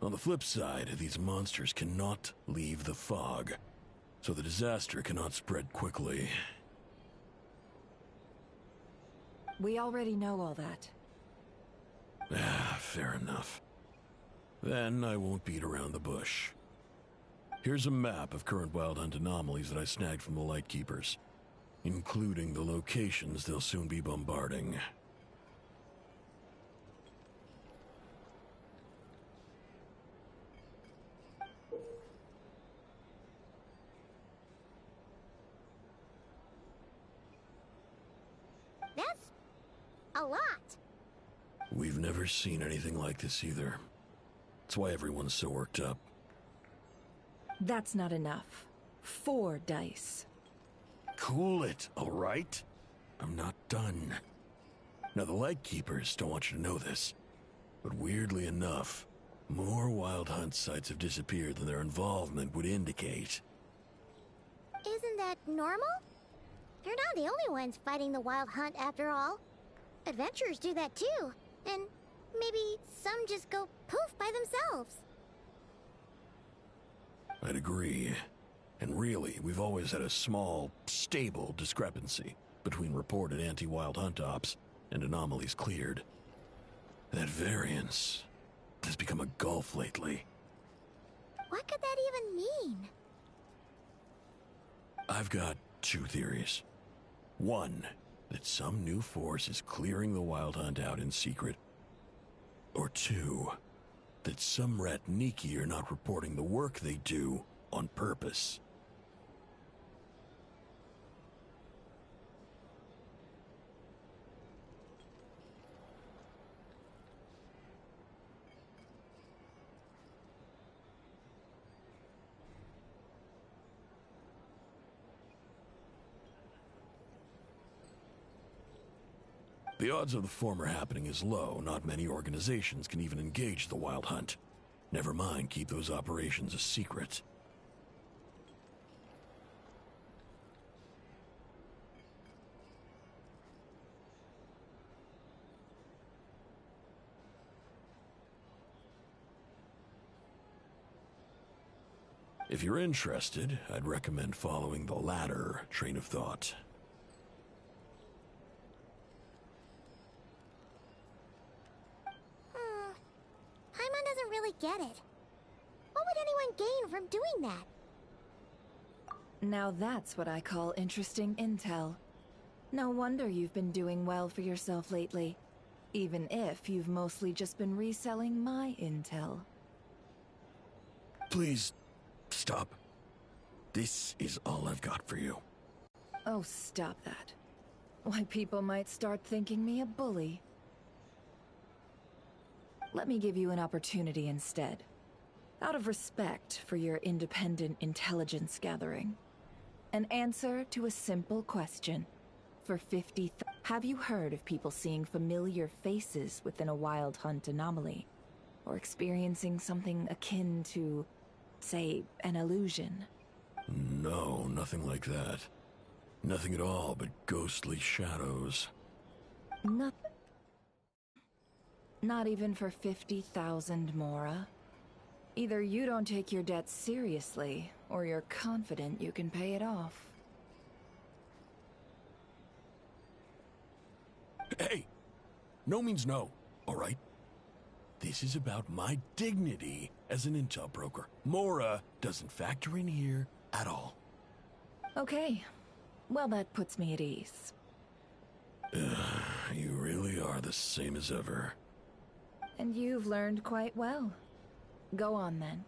On the flip side, these monsters cannot leave the fog, so the disaster cannot spread quickly. We already know all that. Fair enough. Then I won't beat around the bush. Here's a map of current Wild Hunt anomalies that I snagged from the Lightkeepers, including the locations they'll soon be bombarding. That's a lot. We've never seen anything like this either. That's why everyone's so worked up. That's not enough. 4 dice. Cool it, all right? I'm not done. Now, the Lightkeepers don't want you to know this, but weirdly enough, more Wild Hunt sites have disappeared than their involvement would indicate. Isn't that normal? They're not the only ones fighting the Wild Hunt after all. Adventurers do that too, and maybe some just go poof by themselves. I'd agree. And really, we've always had a small, stable discrepancy between reported anti-Wild Hunt ops and anomalies cleared. That variance has become a gulf lately. What could that even mean? I've got 2 theories. One, that some new force is clearing the Wild Hunt out in secret. Or 2, that some Ratniki are not reporting the work they do on purpose. The odds of the former happening is low. Not many organizations can even engage the Wild Hunt. Never mind keep those operations a secret. If you're interested, I'd recommend following the latter train of thought. Paimon doesn't really get it. What would anyone gain from doing that? Now that's what I call interesting intel. No wonder you've been doing well for yourself lately. Even if you've mostly just been reselling my intel. Please, stop. This is all I've got for you. Oh, stop that. Why, people might start thinking me a bully. Let me give you an opportunity instead. Out of respect for your independent intelligence gathering. An answer to a simple question. For 50,000, have you heard of people seeing familiar faces within a Wild Hunt anomaly? Or experiencing something akin to, say, an illusion? No, nothing like that. Nothing at all but ghostly shadows. Not even for 50,000 Mora? Either you don't take your debt seriously, or you're confident you can pay it off. Hey! No means no, all right? This is about my dignity as an intel broker. Mora doesn't factor in here at all. Okay. Well, that puts me at ease. You really are the same as ever. And you've learned quite well. Go on, then.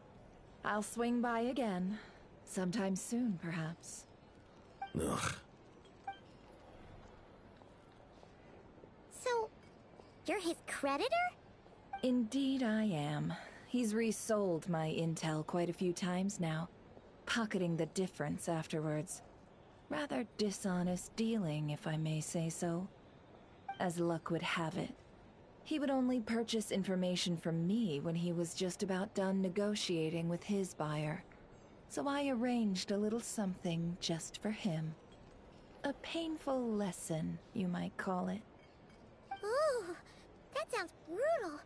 I'll swing by again. Sometime soon, perhaps. Ugh. So, you're his creditor? Indeed I am. He's resold my intel quite a few times now, pocketing the difference afterwards. Rather dishonest dealing, if I may say so. As luck would have it, he would only purchase information from me when he was just about done negotiating with his buyer. So I arranged a little something just for him. A painful lesson, you might call it. Ooh, that sounds brutal.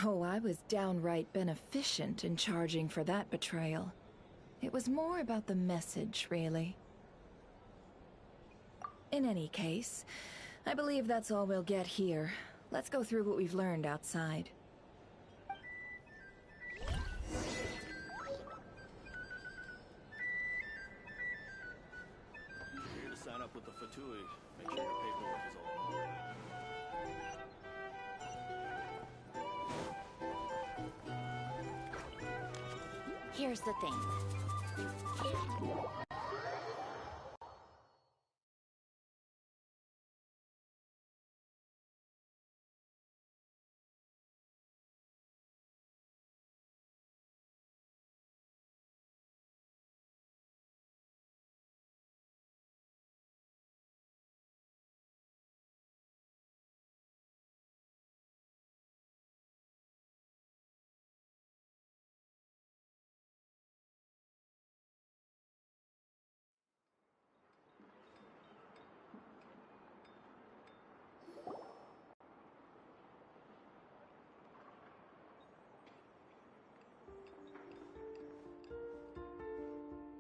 Oh, I was downright beneficent in charging for that betrayal. It was more about the message, really. In any case, I believe that's all we'll get here. Let's go through what we've learned outside. Here to sign up with the Fatui. Make sure your paperwork is all in order. Here's the thing.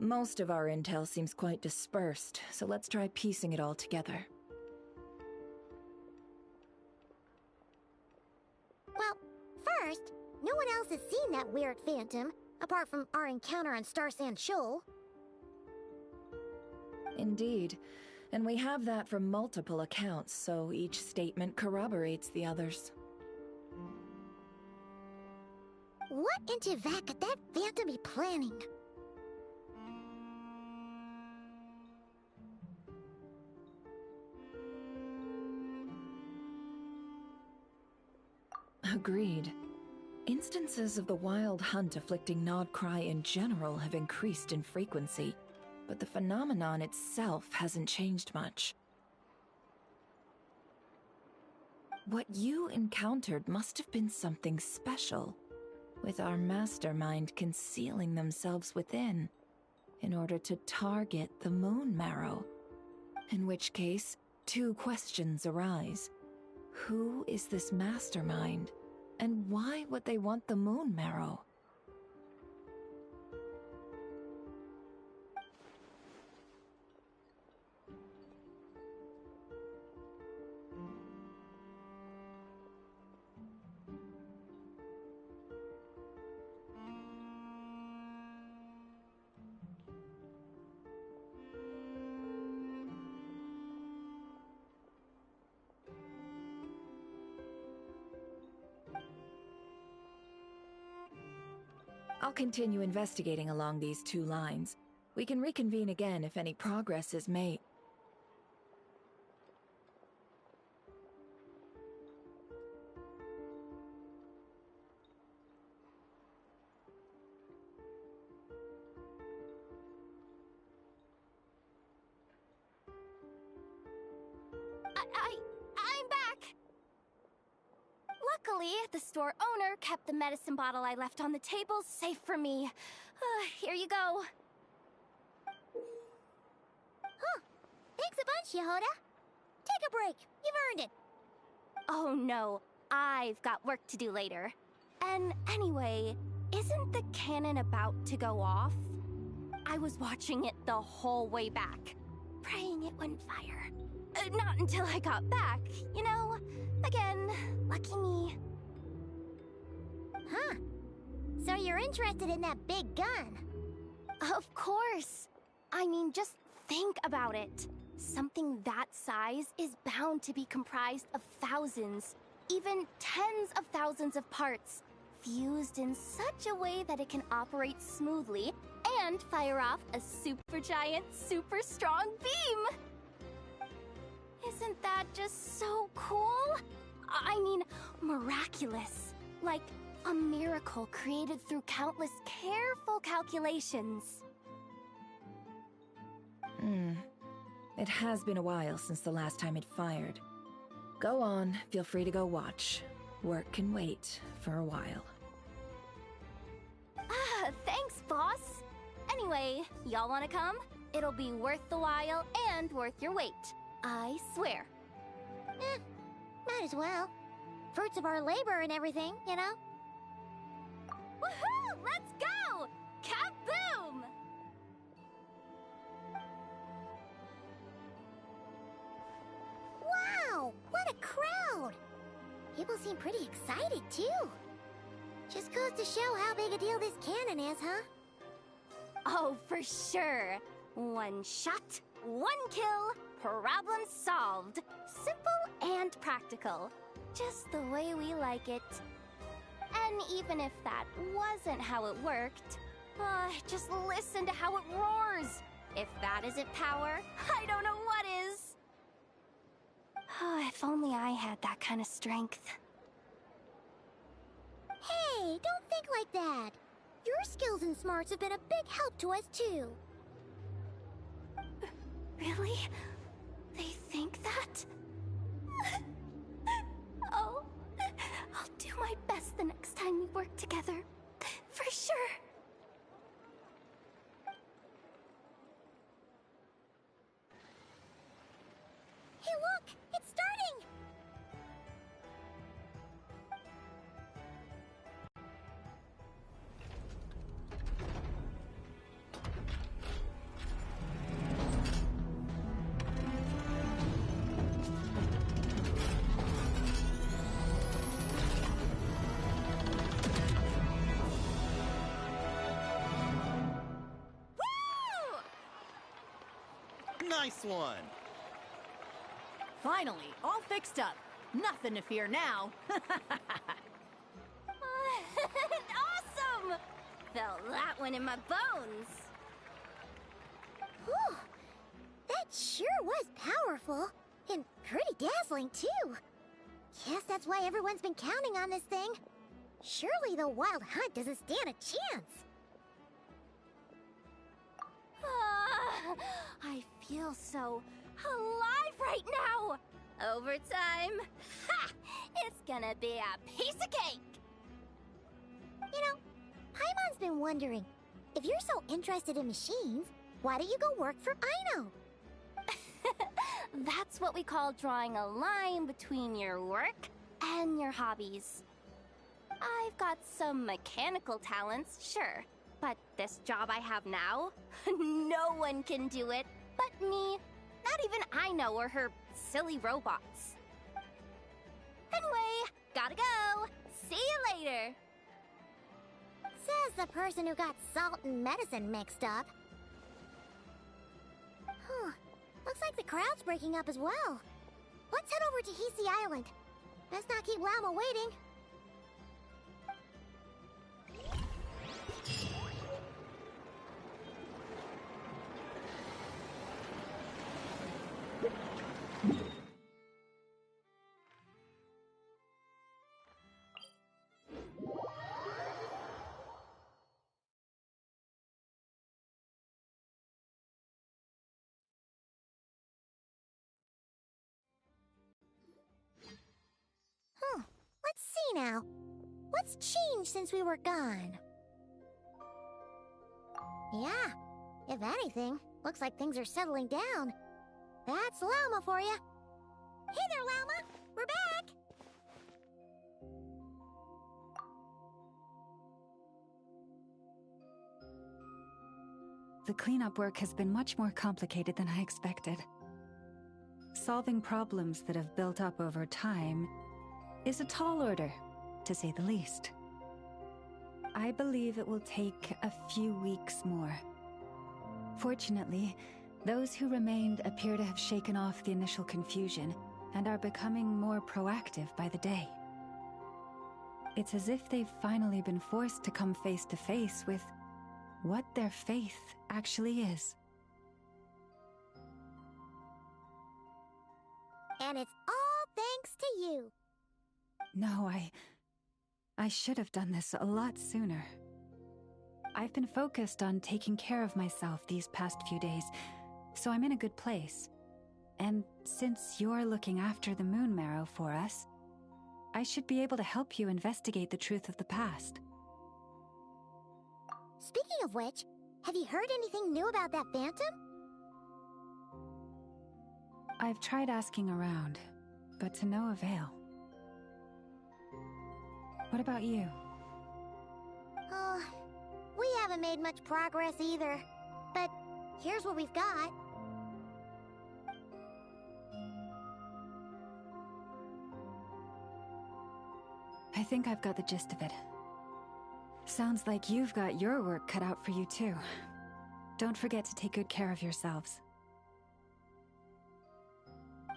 Most of our intel seems quite dispersed, so let's try piecing it all together. Well, first, no one else has seen that weird phantom, apart from our encounter on Star Sand Shoal. Indeed. And we have that from multiple accounts, so each statement corroborates the others. What in Tivat could that phantom be planning? Agreed. Instances of the wild hunt afflicting Nodcry in general have increased in frequency, but the phenomenon itself hasn't changed much. What you encountered must have been something special, with our mastermind concealing themselves within, in order to target the Moon Marrow. In which case, two questions arise. Who is this mastermind? And why would they want the Moon Marrow? I'll continue investigating along these two lines. We can reconvene again if any progress is made. I'm back! Luckily, the store owner kept the medicine bottle I left on the table safe for me. Here you go. Huh. Thanks a bunch, Yehoda. Take a break. You've earned it. Oh no, I've got work to do later. And anyway, isn't the cannon about to go off? I was watching it the whole way back, praying it wouldn't fire. Not until I got back, you know? Again, lucky me. Huh. So you're interested in that big gun? Of course. I mean, just think about it. Something that size is bound to be comprised of thousands, even tens of thousands of parts, fused in such a way that it can operate smoothly and fire off a supergiant, super strong beam! Isn't that just so cool? I mean, miraculous. Like a miracle created through countless careful calculations. It has been a while since the last time it fired. Go on, feel free to go watch. Work can wait for a while. Thanks, boss. Anyway, y'all wanna come? It'll be worth the while and worth your wait. I swear. Might as well. Fruits of our labor and everything, you know? Woohoo! Let's go! Kaboom! Wow! What a crowd! People seem pretty excited, too. Just goes to show how big a deal this cannon is, huh? Oh, for sure. One shot, one kill, problem solved. Simple and practical. Just the way we like it. And even if that wasn't how it worked, just listen to how it roars. If that isn't power, I don't know what is. Oh, if only I had that kind of strength. Hey, don't think like that. Your skills and smarts have been a big help to us, too. Really? They think that? Oh, I'll do my best the next time we work together. For sure. Hey, look! It's starting! Nice one! Finally, all fixed up. Nothing to fear now. Awesome! Felt that one in my bones. Whew! That sure was powerful. And pretty dazzling, too. Guess that's why everyone's been counting on this thing. Surely the Wild Hunt doesn't stand a chance. I feel so alive right now! Overtime? Ha! It's gonna be a piece of cake! You know, Paimon's been wondering, if you're so interested in machines, why don't you go work for Aino? That's what we call drawing a line between your work and your hobbies. I've got some mechanical talents, sure. But this job I have now, no one can do it but me. Not even Aino or her silly robots. Anyway, gotta go. See you later. Says the person who got salt and medicine mixed up. Huh. Looks like the crowd's breaking up as well. Let's head over to Hisi Island. Best not keep Llama waiting. Let's see now. What's changed since we were gone? Yeah, if anything, looks like things are settling down. That's Llama for you. Hey there, Llama! We're back! The cleanup work has been much more complicated than I expected. Solving problems that have built up over time is a tall order, to say the least. I believe it will take a few weeks more. Fortunately, those who remained appear to have shaken off the initial confusion and are becoming more proactive by the day. It's as if they've finally been forced to come face to face with what their faith actually is. And it's all thanks to you. No, I should have done this a lot sooner. I've been focused on taking care of myself these past few days, so I'm in a good place. And since you're looking after the Moon Marrow for us, I should be able to help you investigate the truth of the past. Speaking of which, have you heard anything new about that phantom? I've tried asking around, but to no avail. What about you? We haven't made much progress either. But here's what we've got. I think I've got the gist of it. Sounds like you've got your work cut out for you too. Don't forget to take good care of yourselves.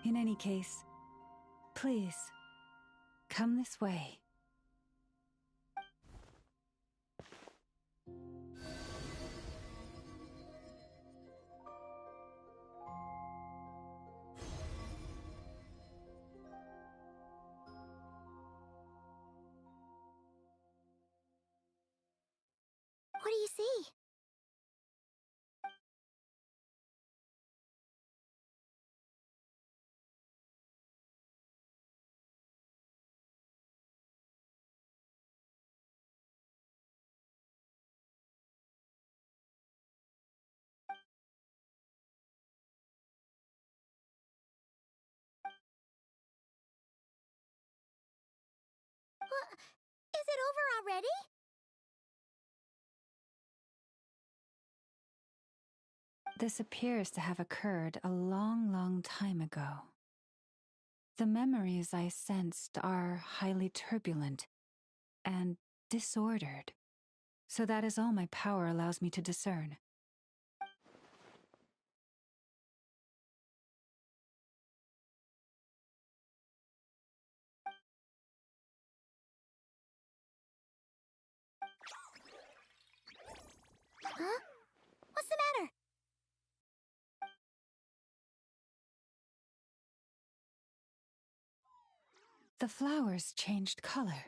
In any case, please, come this way. What do you see? Is it over already? This appears to have occurred a long, long time ago. The memories I sensed are highly turbulent and disordered, so that is all my power allows me to discern. Huh? What's the matter? The flowers changed color.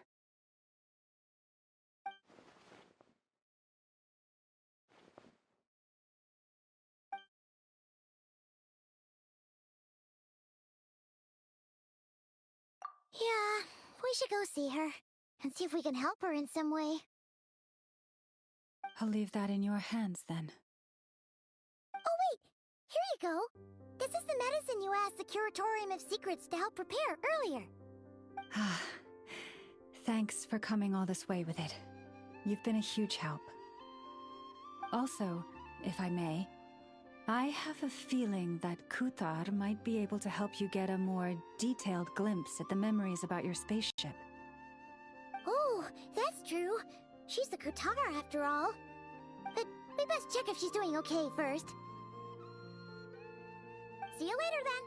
Yeah, we should go see her and see if we can help her in some way. I'll leave that in your hands then. Oh wait, here you go. This is the medicine you asked the Curatorium of Secrets to help prepare earlier. Ah, thanks for coming all this way with it. You've been a huge help. Also, if I may, I have a feeling that Kuthar might be able to help you get a more detailed glimpse at the memories about your spaceship. Oh, that's true. She's the Kutar after all. But we best check if she's doing okay first. See you later then.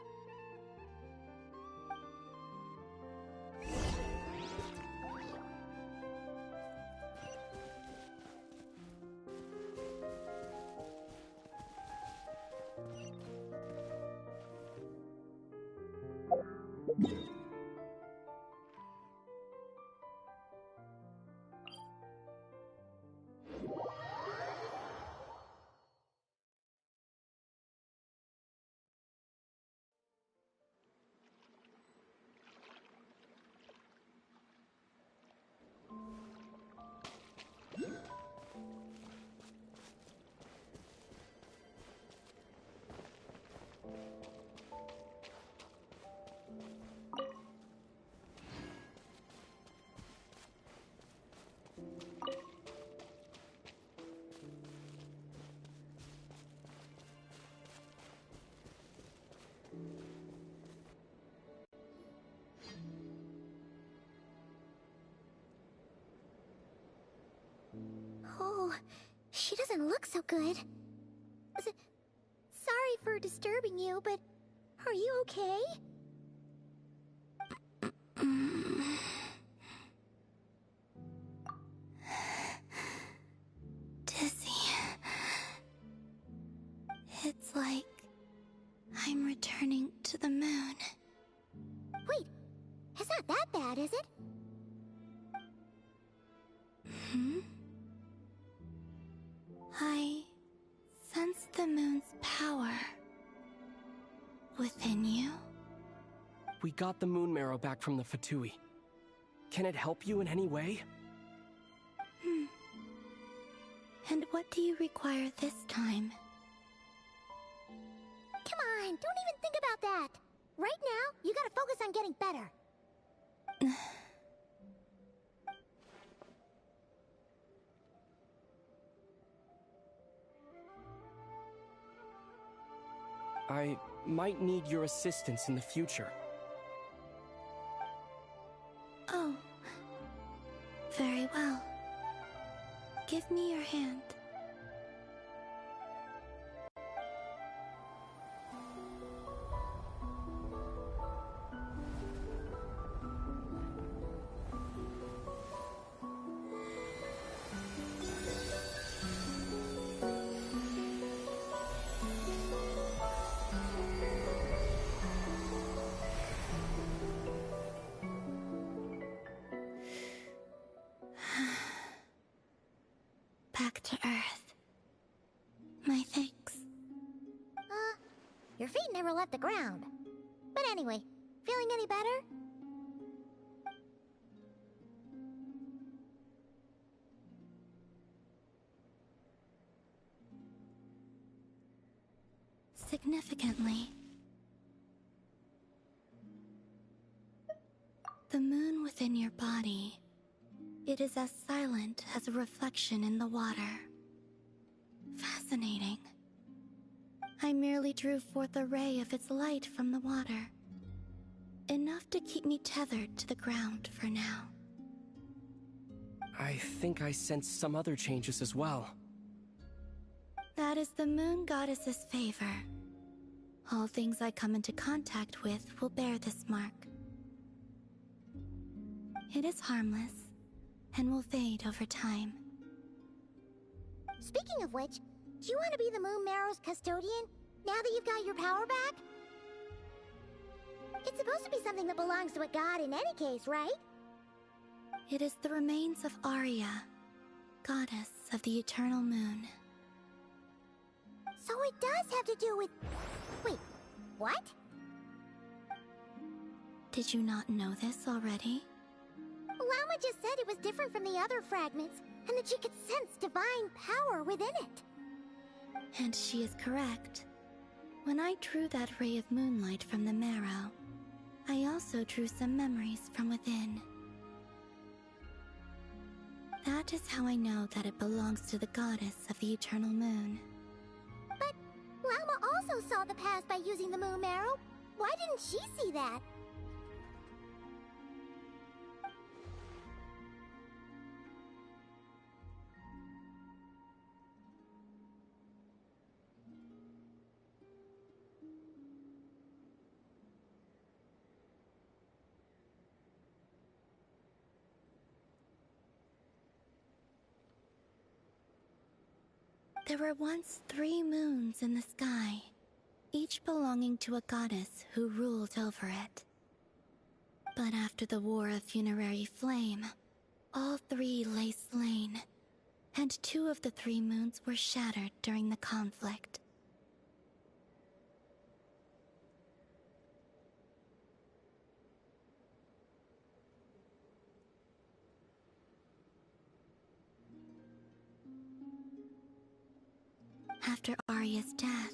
Oh, she doesn't look so good. Sorry for disturbing you, but are you okay? Dizzy. It's like I'm returning to the moon. Wait, it's not that bad, is it? Hmm? I sense the moon's power within you. We got the moon marrow back from the Fatui. Can it help you in any way? And what do you require this time? Come on, don't even think about that. Right now, you gotta focus on getting better. I might need your assistance in the future. Oh. Very well. Give me your hand. Back to Earth. My thanks. Your feet never left the ground. But anyway, feeling any better? Significantly. The moon within your body, it is as silent as a reflection in the water. Fascinating. I merely drew forth a ray of its light from the water. Enough to keep me tethered to the ground for now. I think I sense some other changes as well. That is the moon goddess's favor. All things I come into contact with will bear this mark. It is harmless, and will fade over time. Speaking of which, do you want to be the Moon Marrow's custodian, now that you've got your power back? It's supposed to be something that belongs to a god in any case, right? It is the remains of Aria, goddess of the eternal moon. So it does have to do with... Wait, what? Did you not know this already? Lâmpada just said it was different from the other fragments, and that she could sense divine power within it. And she is correct. When I drew that ray of moonlight from the marrow, I also drew some memories from within. That is how I know that it belongs to the goddess of the eternal moon. But Lâmpada also saw the past by using the Moon Marrow. Why didn't she see that? There were once 3 moons in the sky, each belonging to a goddess who ruled over it. But after the War of Funerary Flame, all 3 lay slain, and 2 of the 3 moons were shattered during the conflict. After Aria's death,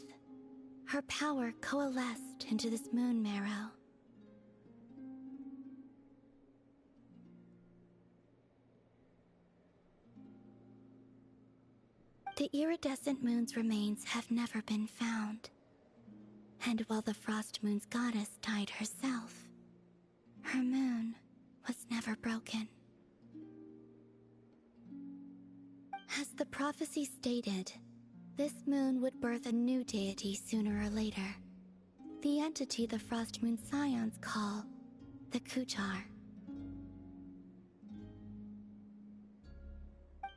her power coalesced into this moon marrow. The iridescent moon's remains have never been found. And while the frost moon's goddess died herself, her moon was never broken. As the prophecy stated, this moon would birth a new deity sooner or later. The entity the Frost Moon Scions call the Kujar.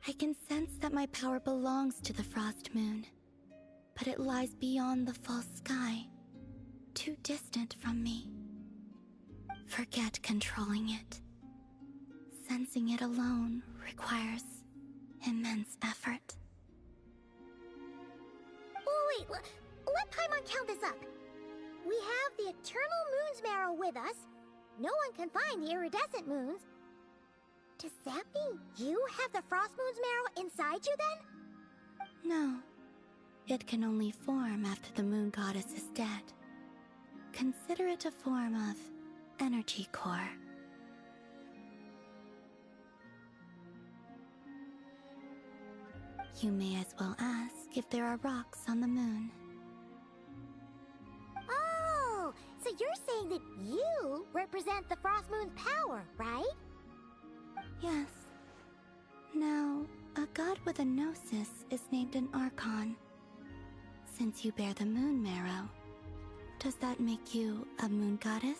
I can sense that my power belongs to the Frost Moon, but it lies beyond the false sky, too distant from me. Forget controlling it. Sensing it alone requires immense effort. Wait, let Paimon count this up. We have the Eternal Moon's Marrow with us. No one can find the iridescent moons. Does that mean you have the Frost Moon's Marrow inside you then? No. It can only form after the moon goddess is dead. Consider it a form of energy core. You may as well ask if there are rocks on the moon. that you represent the Frost Moon's power, right? Yes. Now, a god with a gnosis is named an Archon. Since you bear the moon marrow, does that make you a moon goddess?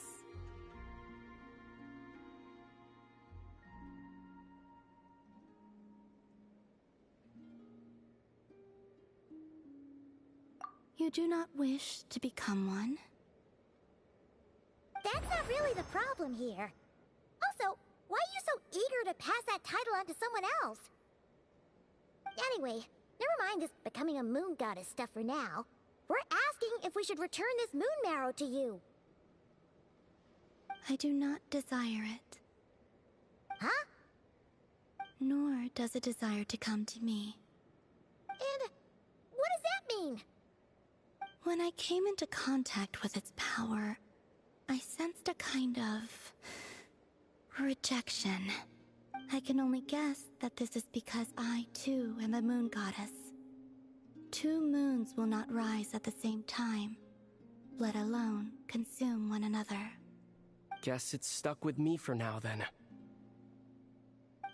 You do not wish to become one? That's not really the problem here. Also, why are you so eager to pass that title on to someone else? Anyway, never mind this becoming a moon goddess stuff for now. We're asking if we should return this moon marrow to you. I do not desire it. Huh? Nor does it desire to come to me. And what does that mean? When I came into contact with its power, I sensed a kind of rejection. I can only guess that this is because I, too, am a moon goddess. 2 moons will not rise at the same time, let alone consume one another. Guess it's stuck with me for now, then.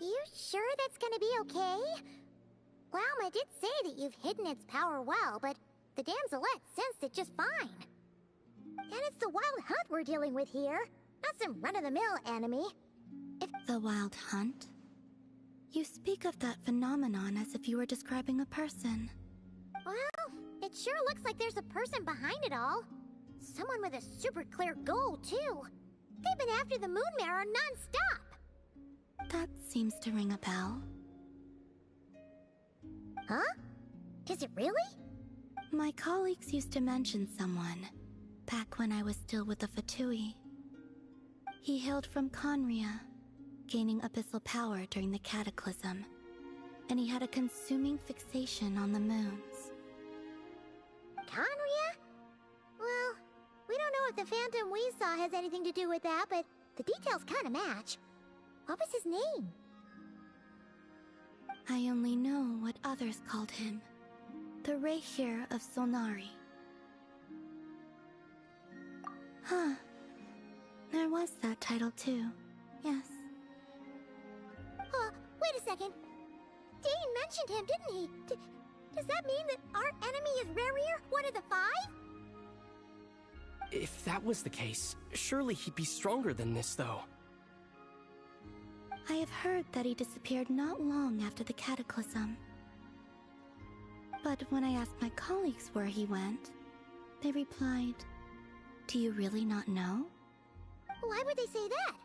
You sure that's gonna be okay? Lâmpada did say that you've hidden its power well, but the damselette sensed it just fine. And it's the wild hunt we're dealing with here, not some run-of-the-mill enemy. The wild hunt? You speak of that phenomenon as if you were describing a person. Well, it sure looks like there's a person behind it all. Someone with a super clear goal, too. They've been after the moon marrow non-stop. That seems to ring a bell. Huh? Does it really? My colleagues used to mention someone, back when I was still with the Fatui. He hailed from Conria, gaining abyssal power during the Cataclysm, and he had a consuming fixation on the moons. Conria? Well, we don't know if the phantom we saw has anything to do with that, but the details kind of match. What was his name? I only know what others called him. The Rehir of Solnari. Huh. There was that title too. Yes. Wait a second. Dane mentioned him, didn't he? Does that mean that our enemy is Rerir, one of the 5? If that was the case, surely he'd be stronger than this, though. I have heard that he disappeared not long after the Cataclysm. But when I asked my colleagues where he went, they replied, "Do you really not know?" Why would they say that?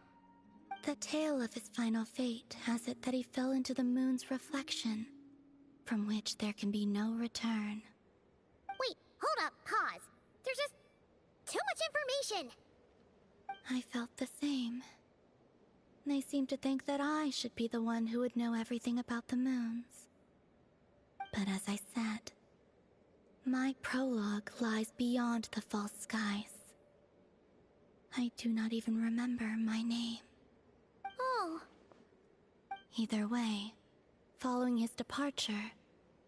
The tale of his final fate has it that he fell into the moon's reflection, from which there can be no return. Wait, hold up, pause. There's just too much information. I felt the same. They seemed to think that I should be the one who would know everything about the moons. But as I said, my prologue lies beyond the false skies. I do not even remember my name. Oh. Either way, following his departure,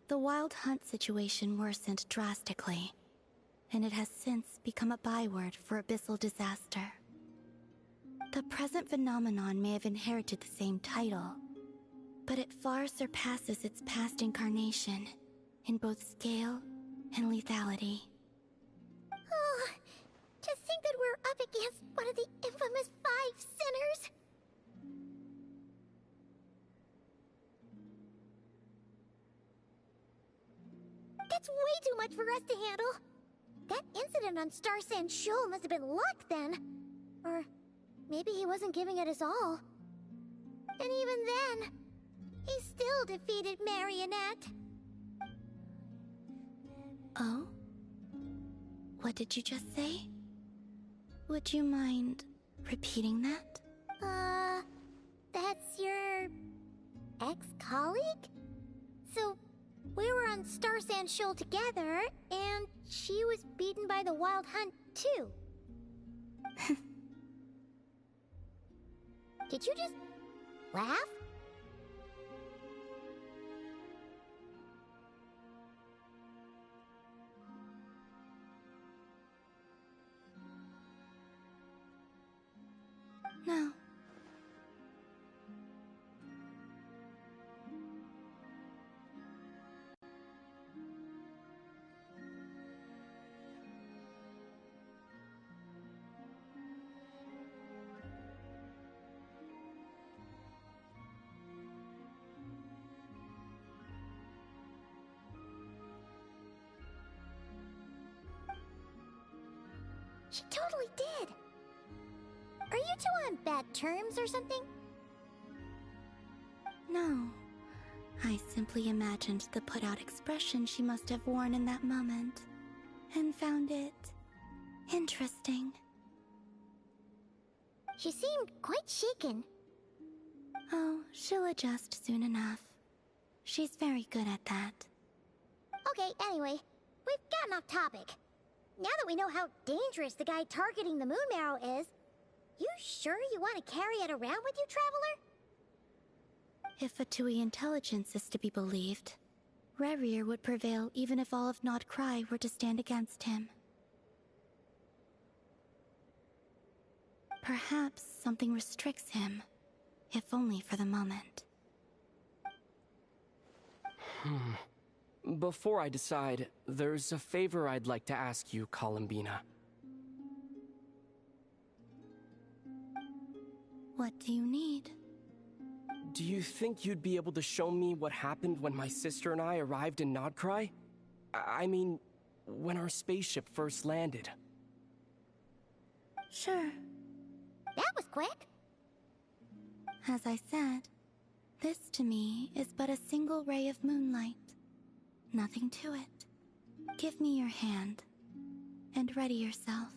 the wild hunt situation worsened drastically, and it has since become a byword for abyssal disaster. The present phenomenon may have inherited the same title, but it far surpasses its past incarnation in both scale and lethality. Oh, to think that we're up against one of the infamous 5 sinners! That's way too much for us to handle. That incident on Star Sand Shoal must have been luck then. Or maybe he wasn't giving it his all. And even then, he still defeated Marionette. Oh? What did you just say? Would you mind repeating that? That's your ex-colleague? So, we were on Star Sand Shoal together, and she was beaten by the Wild Hunt, too. Did you just laugh? No. She totally did. Are you two on bad terms or something? No. I simply imagined the put-out expression she must have worn in that moment, and found it interesting. She seemed quite shaken. Oh, she'll adjust soon enough. She's very good at that. Okay, anyway, we've gotten off topic. Now that we know how dangerous the guy targeting the moon marrow is, you sure you want to carry it around with you, Traveler? If Fatui intelligence is to be believed, Rerir would prevail even if all of Nod Cry were to stand against him. Perhaps something restricts him, if only for the moment. Before I decide, there's a favor I'd like to ask you, Columbina. What do you need? Do you think you'd be able to show me what happened when my sister and I arrived in Nodcry? I mean, when our spaceship first landed. Sure. That was quick. As I said, this to me is but a single ray of moonlight. Nothing to it. Give me your hand, and ready yourself.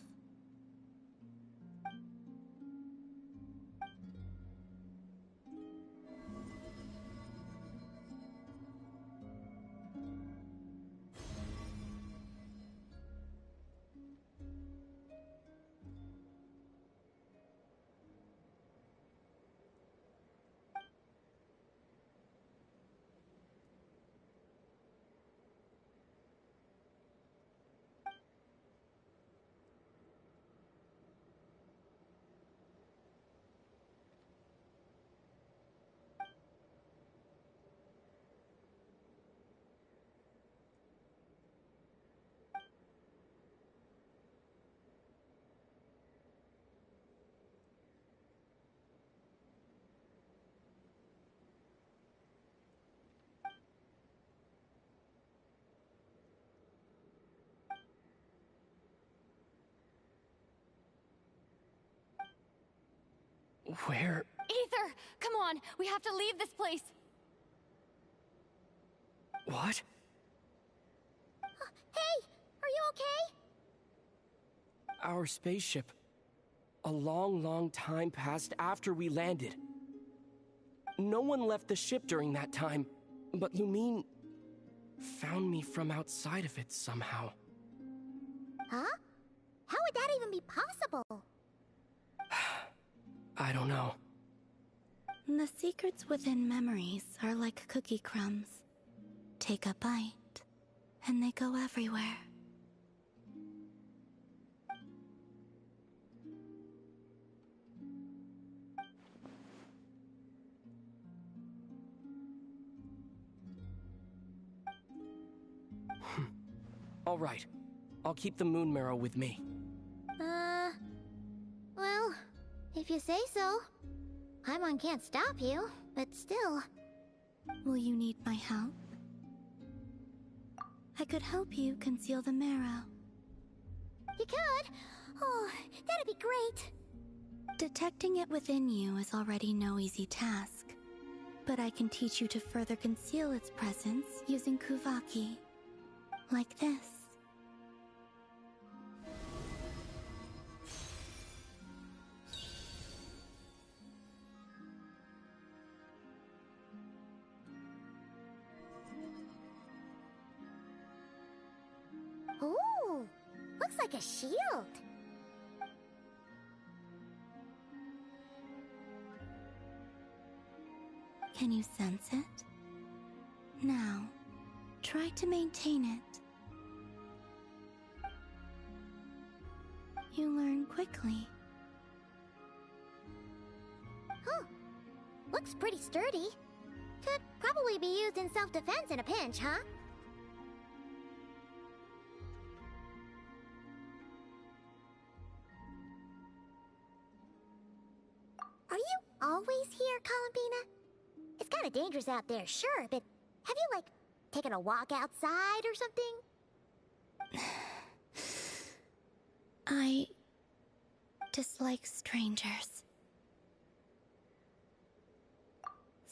Where? Ether! Come on! We have to leave this place! What? Hey! Are you okay? Our spaceship. A long, long time passed after we landed. No one left the ship during that time, but Lumine found me from outside of it somehow. Huh? How would that even be possible? I don't know. The secrets within memories are like cookie crumbs. Take a bite, and they go everywhere. All right. I'll keep the moon marrow with me. Well, if you say so. Paimon can't stop you, but still. Will you need my help? I could help you conceal the marrow. You could? Oh, that'd be great. Detecting it within you is already no easy task. But I can teach you to further conceal its presence using Kuvaki. Like this. Ooh, looks like a shield. Can you sense it? Now, try to maintain it. You learn quickly. sturdy. Could probably be used in self-defense in a pinch, huh? Are you always here, Columbina? It's kind of dangerous out there, sure, but have you, like, taken a walk outside or something? I dislike strangers.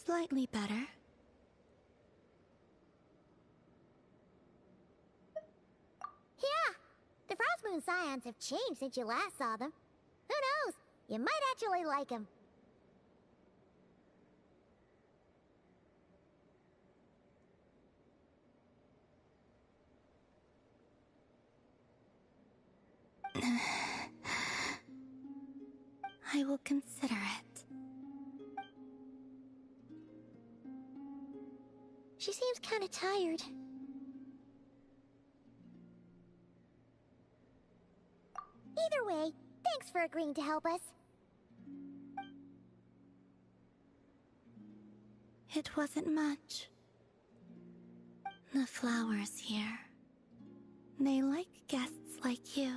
Slightly better. Yeah, the Frost Moon Scions have changed since you last saw them. Who knows? You might actually like them. I will consider it. She seems kind of tired. Either way, thanks for agreeing to help us. It wasn't much. The flowers here. They like guests like you.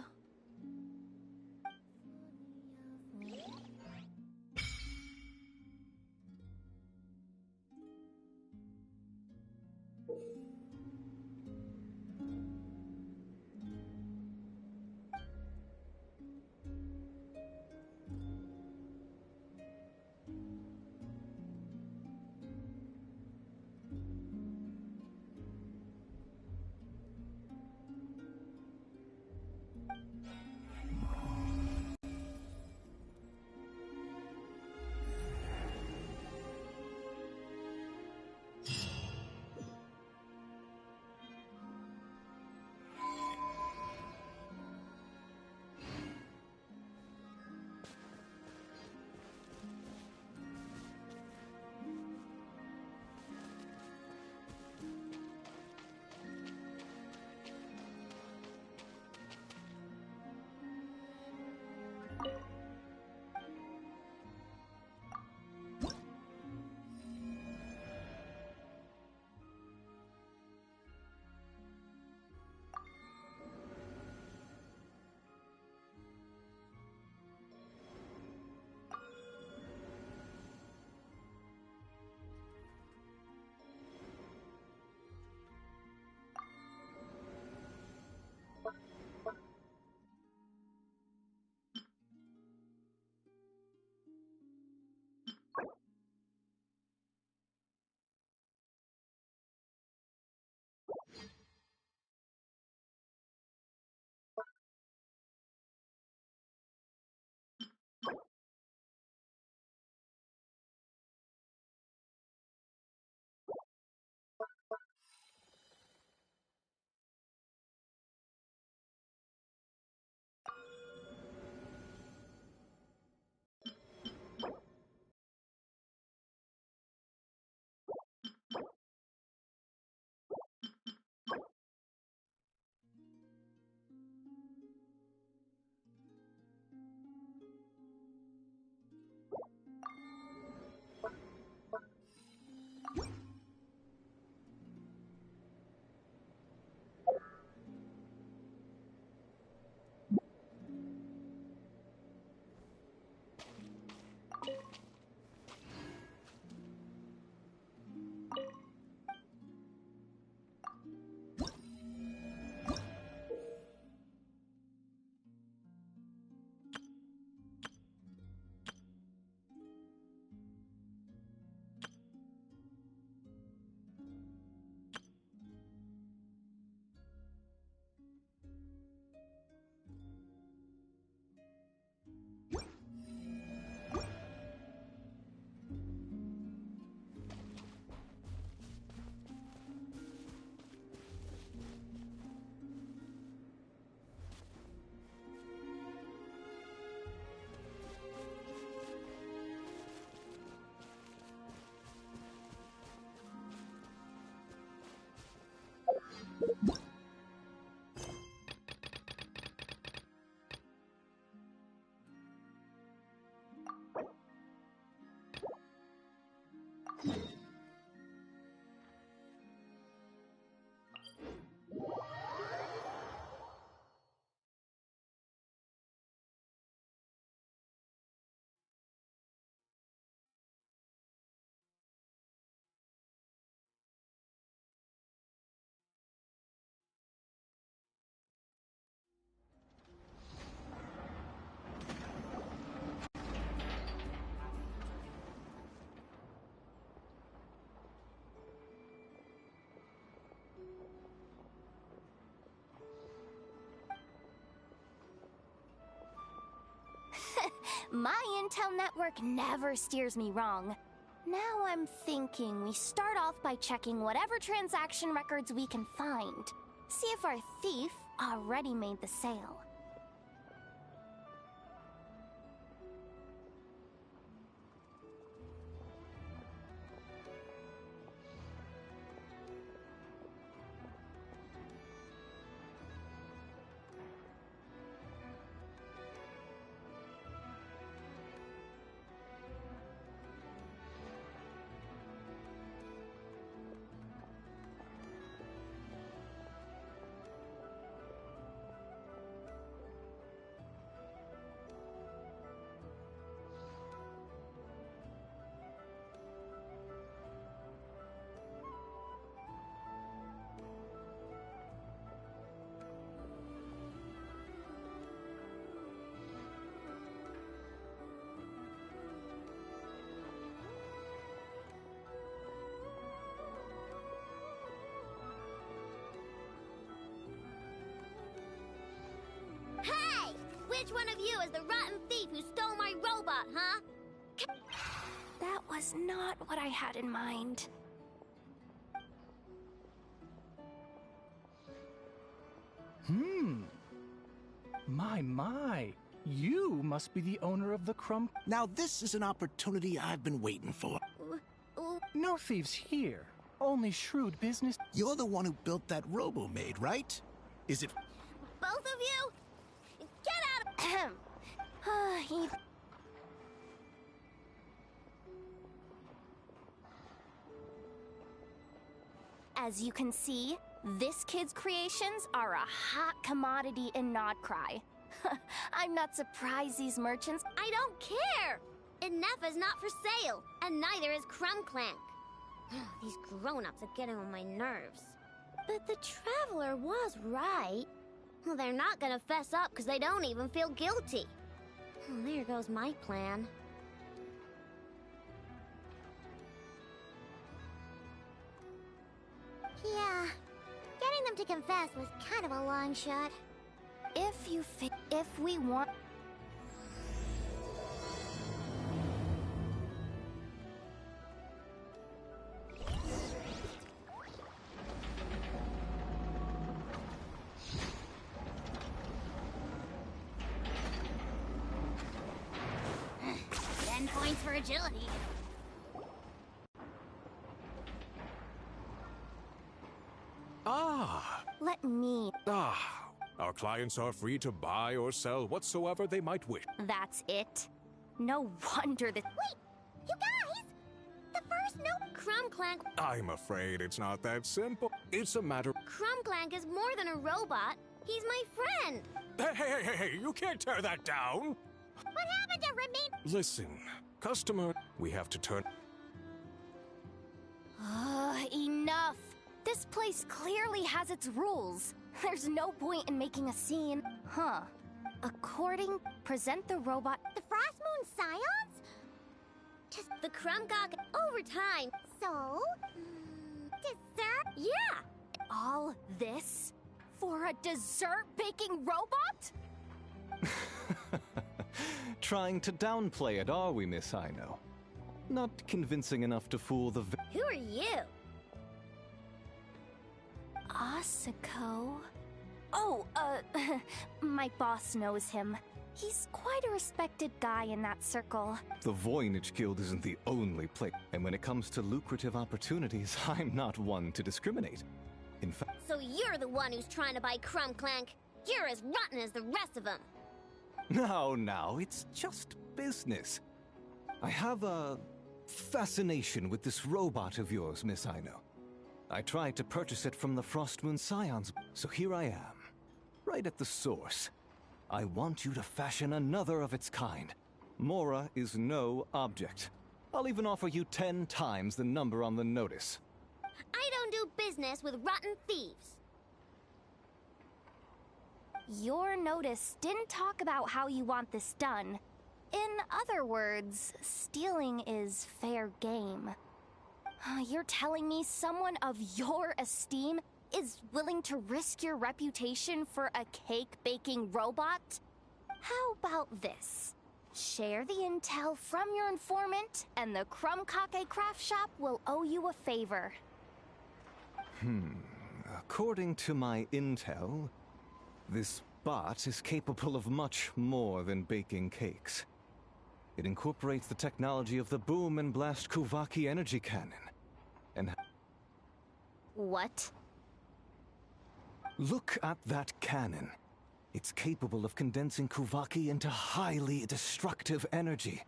My intel network never steers me wrong. Now I'm thinking we start off by checking whatever transaction records we can find. See if our thief already made the sale. Hey! Which one of you is the rotten thief who stole my robot, huh? That was not what I had in mind. My. You must be the owner of the crumb. Now this is an opportunity I've been waiting for. No thieves here. Only shrewd business. You're the one who built that robo-maid, right? Is it... Both of you? Get out of... As you can see, this kid's creations are a hot commodity in Nodcry. I'm not surprised these merchants... I don't care! Inefa's not for sale, and neither is Crumbclank. These grown-ups are getting on my nerves. But the Traveler was right. Well, they're not gonna fess up because they don't even feel guilty. Well, there goes my plan. Yeah, getting them to confess was kind of a long shot. If we want... Points for agility. Let me... Our clients are free to buy or sell whatsoever they might wish. That's it? No wonder that... Wait! You guys! The first note... Crumbclank... I'm afraid it's not that simple. It's a matter... Crumbclank is more than a robot. He's my friend. Hey, you can't tear that down! What happened to remain... Listen, customer, we have to turn... Enough! This place clearly has its rules. There's no point in making a scene. Present the robot... The Frost Moon Scions? Just the Krumgok over time. So? Dessert? Yeah! All this? For a dessert baking robot? Trying to downplay it, are we, Miss Ino? Not convincing enough to fool the... Who are you? Asako? Oh, my boss knows him. He's quite a respected guy in that circle. The Voynich Guild isn't the only place, and when it comes to lucrative opportunities, I'm not one to discriminate. In fact... So you're the one who's trying to buy Crumbclank. You're as rotten as the rest of them. No, it's just business. I have a fascination with this robot of yours, Miss Ino. I tried to purchase it from the Frostmoon Scions, so here I am, right at the source. I want you to fashion another of its kind. Mora is no object. I'll even offer you 10 times the number on the notice. I don't do business with rotten thieves. Your notice didn't talk about how you want this done. In other words, stealing is fair game. You're telling me someone of your esteem is willing to risk your reputation for a cake-baking robot? How about this? Share the intel from your informant, and the Krumkake craft shop will owe you a favor. According to my intel, this bot is capable of much more than baking cakes. It incorporates the technology of the boom and blast Kuvaki energy cannon. And What? look at that cannon. It's capable of condensing Kuvaki into highly destructive energy.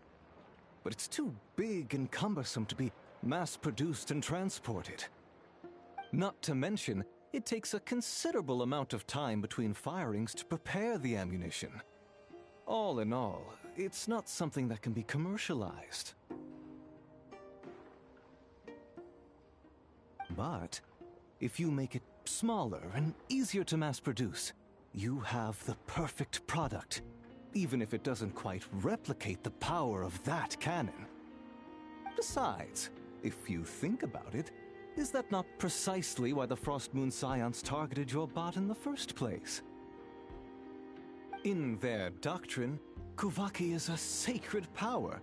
But it's too big and cumbersome to be mass-produced and transported. Not to mention, it takes a considerable amount of time between firings to prepare the ammunition. All in all, it's not something that can be commercialized. But if you make it smaller and easier to mass-produce, you have the perfect product, even if it doesn't quite replicate the power of that cannon. Besides, if you think about it, is that not precisely why the Frost Moon Scions targeted your bot in the first place? In their doctrine, Kuvaki is a sacred power.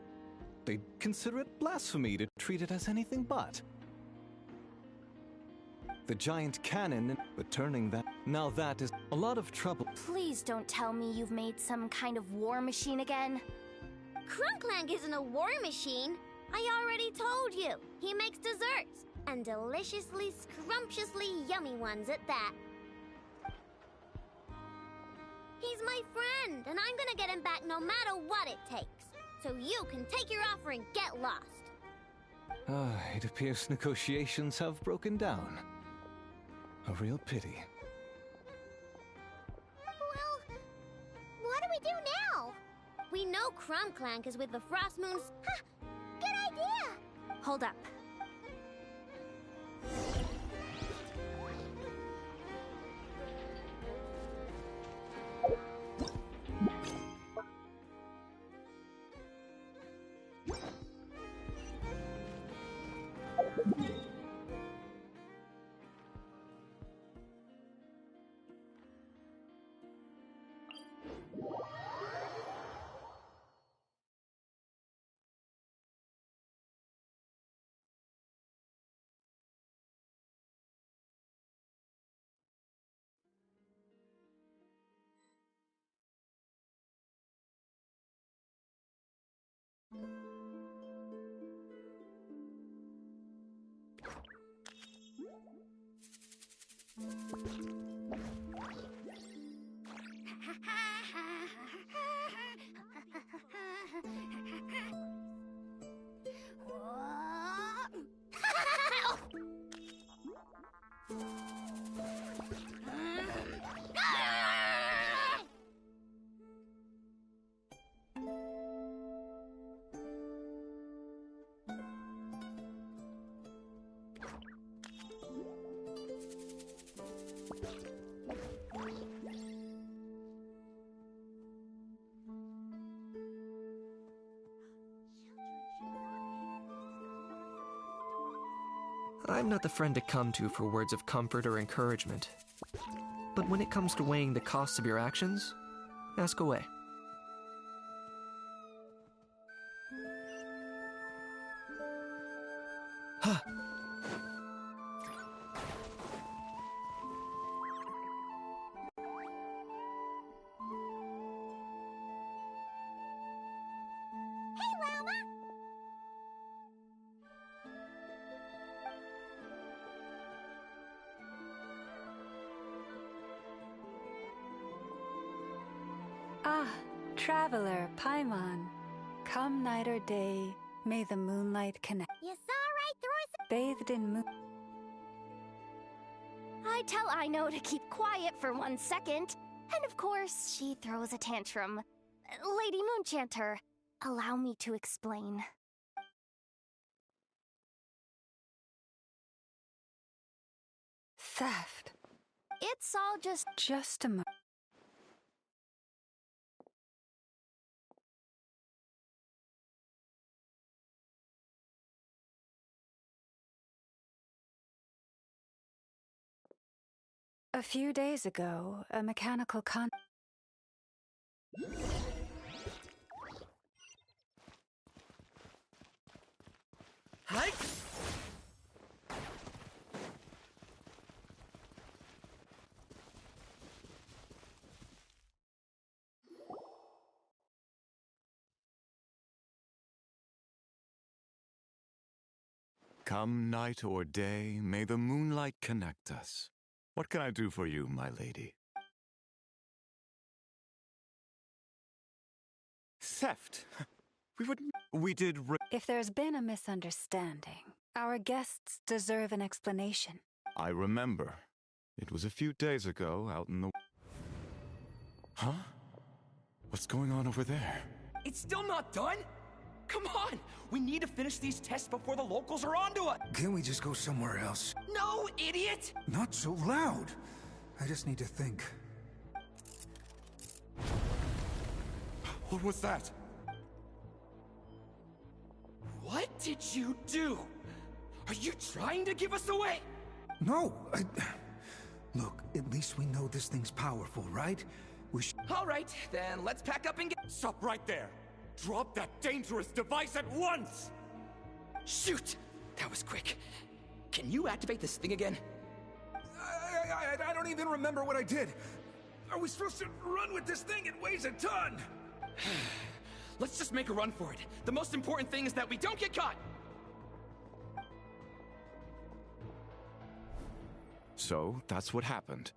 They'd consider it blasphemy to treat it as anything but. The giant cannon, but turning that... Now that is a lot of trouble. Please don't tell me you've made some kind of war machine again. Crunklang isn't a war machine. I already told you. He makes desserts. And deliciously, scrumptiously yummy ones at that. He's my friend, and I'm gonna get him back no matter what it takes. So you can take your offer and get lost. It appears negotiations have broken down. A real pity. Well, what do we do now? We know Crunklang is with the Frost Moons. Ha! Good idea! Hold up. I'm not the friend to come to for words of comfort or encouragement. But when it comes to weighing the costs of your actions, ask away. Huh. Traveler, Paimon, come night or day, may the moonlight connect. You saw right through us. Bathed in moon. I tell Aino to keep quiet for 1 second, and of course, she throws a tantrum. Lady Moonchanter, allow me to explain. Theft. It's all just a moment. A few days ago, a mechanical Hi! Come night or day, may the moonlight connect us. What can I do for you, my lady? Theft! We did If there's been a misunderstanding, our guests deserve an explanation. I remember. It was a few days ago, out in the... Huh? What's going on over there? It's still not done? Come on! We need to finish these tests before the locals are onto us! Can't we just go somewhere else? No, idiot! Not so loud! I just need to think. What was that? What did you do? Are you trying to give us away? No, Look, at least we know this thing's powerful, right? All right, then let's pack up and get... Stop right there! Drop that dangerous device at once! Shoot! That was quick. Can you activate this thing again? I don't even remember what I did. Are we supposed to run with this thing? It weighs a ton! Let's just make a run for it. The most important thing is that we don't get caught! So, that's what happened.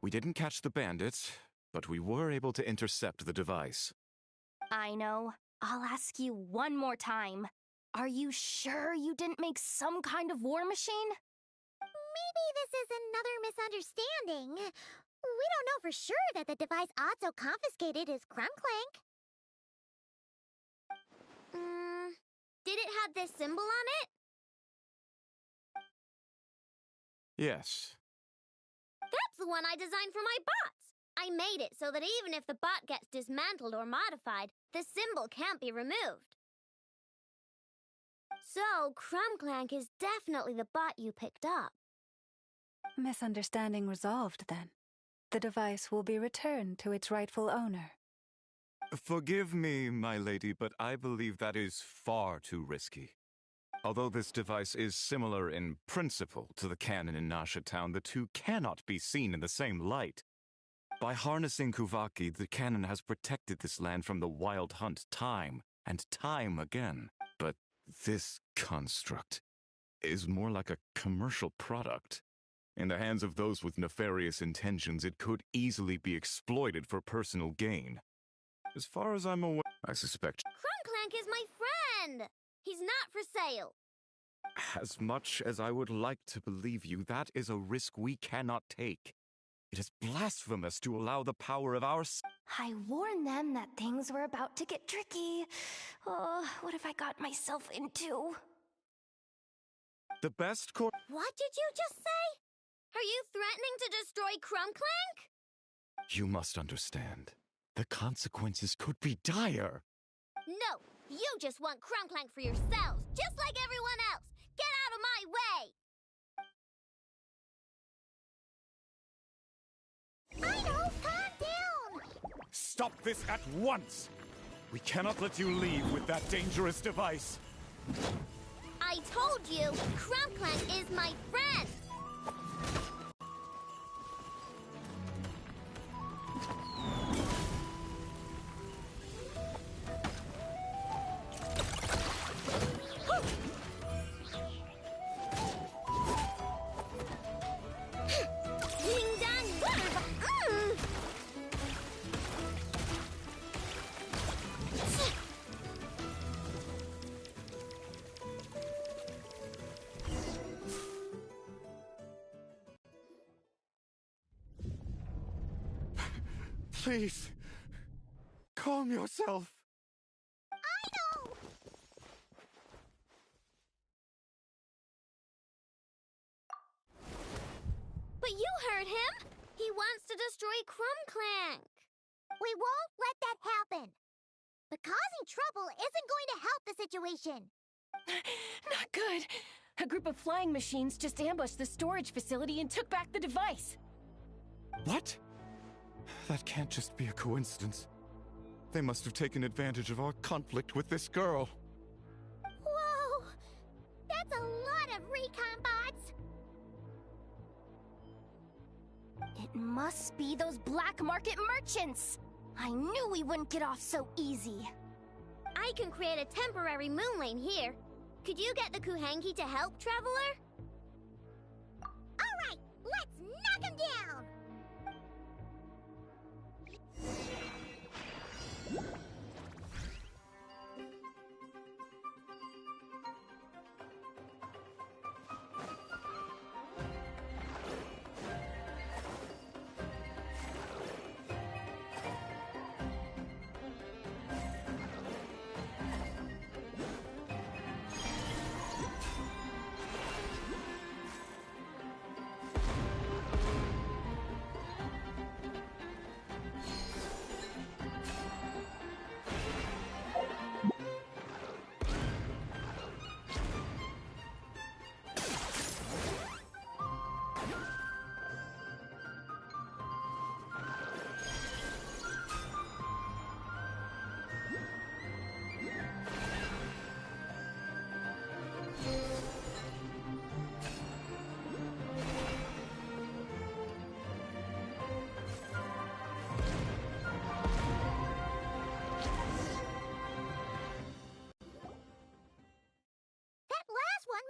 We didn't catch the bandits, but we were able to intercept the device. I know. I'll ask you one more time. Are you sure you didn't make some kind of war machine? Maybe this is another misunderstanding. We don't know for sure that the device Otso confiscated is Krumklank. Did it have this symbol on it? Yes. That's the one I designed for my bots. I made it so that even if the bot gets dismantled or modified, the symbol can't be removed. So, Krumklank is definitely the bot you picked up. Misunderstanding resolved, then. The device will be returned to its rightful owner. Forgive me, my lady, but I believe that is far too risky. Although this device is similar in principle to the cannon in Nasha Town, the two cannot be seen in the same light. By harnessing Kuvaki, the cannon has protected this land from the wild hunt time and time again. But this construct is more like a commercial product. In the hands of those with nefarious intentions, it could easily be exploited for personal gain. As far as I'm aware, I suspect... Krumklank is my friend! He's not for sale. As much as I would like to believe you, that is a risk we cannot take. It is blasphemous to allow the power of our... I warned them that things were about to get tricky. Oh, what have I got myself into? The best course... What did you just say? Are you threatening to destroy Krumklank? You must understand. The consequences could be dire. No, you just want Krumklank for yourselves, just like everyone else. Get out of my way! I know, calm down! Stop this at once! We cannot let you leave with that dangerous device. I told you, Krumklank is my friend! Please, calm yourself. I know! But you heard him! He wants to destroy Krumklank. We won't let that happen. But causing trouble isn't going to help the situation. Not good. A group of flying machines just ambushed the storage facility and took back the device. What? That can't just be a coincidence. They must have taken advantage of our conflict with this girl. Whoa! That of recon bots? It must be those black market merchants! I knew we wouldn't get off so easy. I can create a temporary moon lane here. Could you get the Kuhenki to help, Traveler? Alright, let's knock him down!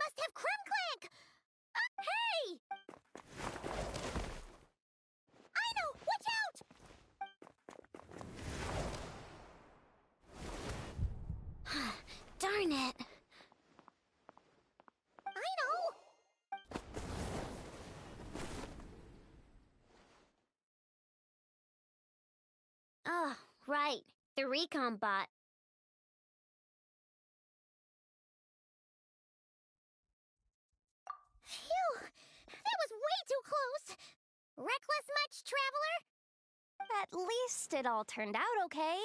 Must have Crimclank! Hey! I know! Watch out! Darn it! I know! Oh, right. The recon bot. Phew! That was way too close! Reckless much, Traveler? At least it all turned out okay.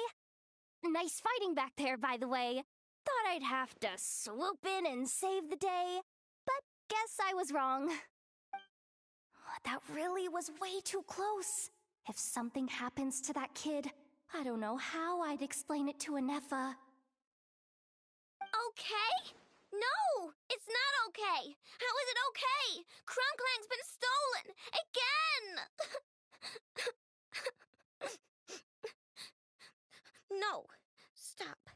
Nice fighting back there, by the way. Thought I'd have to swoop in and save the day, but guess I was wrong. That really was way too close. If something happens to that kid, I don't know how I'd explain it to Anefa. Okay? No! It's not okay! How is it okay? Crunclank's been stolen! Again! No. Stop.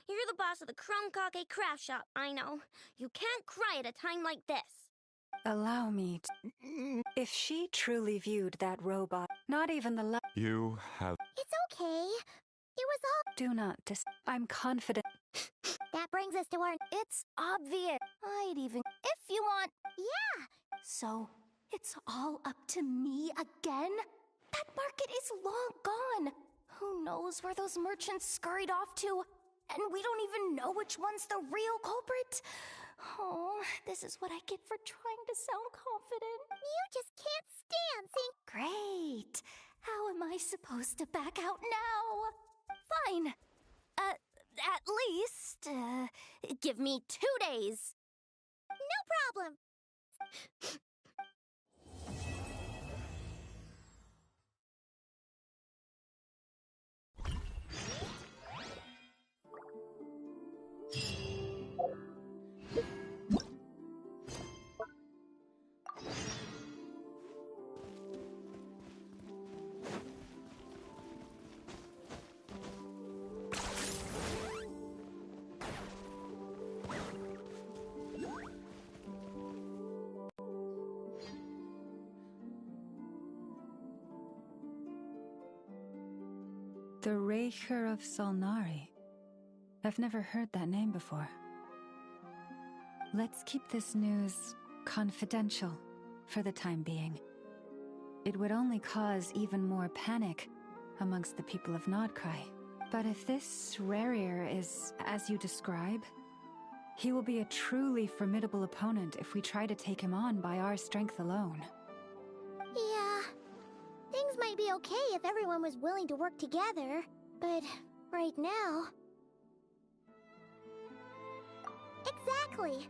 You're the boss of the Krumkake craft shop, I know. You can't cry at a time like this. Allow me to... If she truly viewed that robot, not even the You have... It's okay. It was all... Do not I'm confident. That brings us to our... It's obvious. I'd even... If you want... Yeah! So, it's all up to me again? That market is long gone. Who knows where those merchants scurried off to? And we don't even know which one's the real culprit. Oh, this is what I get for trying to sound confident. You just can't stand seeing... Great. How am I supposed to back out now? Fine. At least, give me 2 days. No problem. The Raker of Solnari. I've never heard that name before. Let's keep this news confidential for the time being. It would only cause even more panic amongst the people of Nodcry. But if this Rarier is as you describe, he will be a truly formidable opponent if we try to take him on by our strength alone. Yeah. Things might be okay if everyone was willing to work together, but right now... Exactly.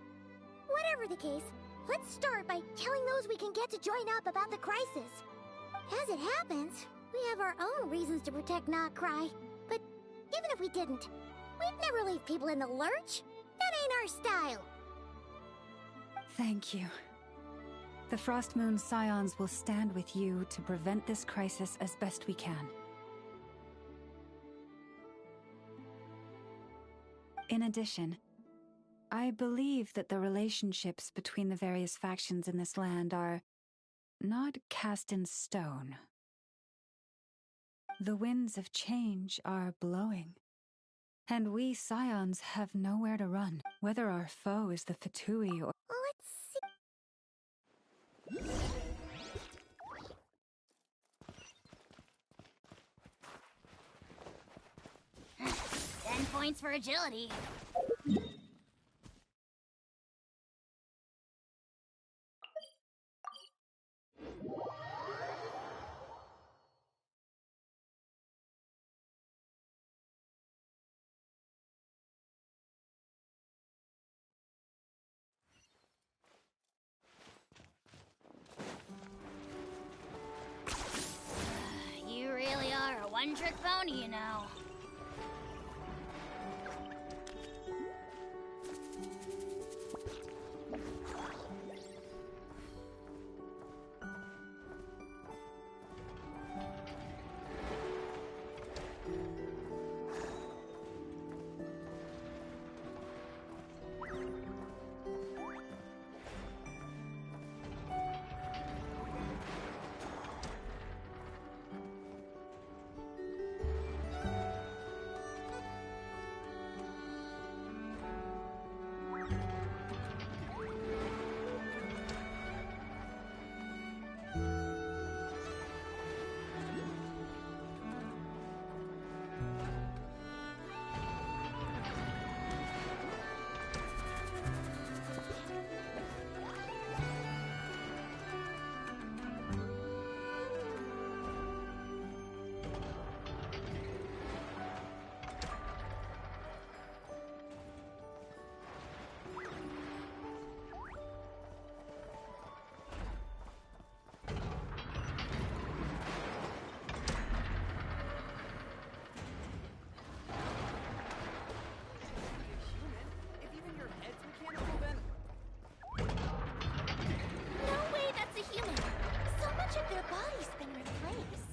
Whatever the case, let's start by telling those we can get to join up about the crisis. As it happens, we have our own reasons to protect Nodcry, but even if we didn't, we'd never leave people in the lurch. That ain't our style. Thank you. The Frost Moon Scions will stand with you to prevent this crisis as best we can. In addition, I believe that the relationships between the various factions in this land are not cast in stone. The winds of change are blowing, and we Scions have nowhere to run, whether our foe is the Fatui or— Let's see. 10 points for agility. You really are a one-trick pony, you know. Their body's been replaced.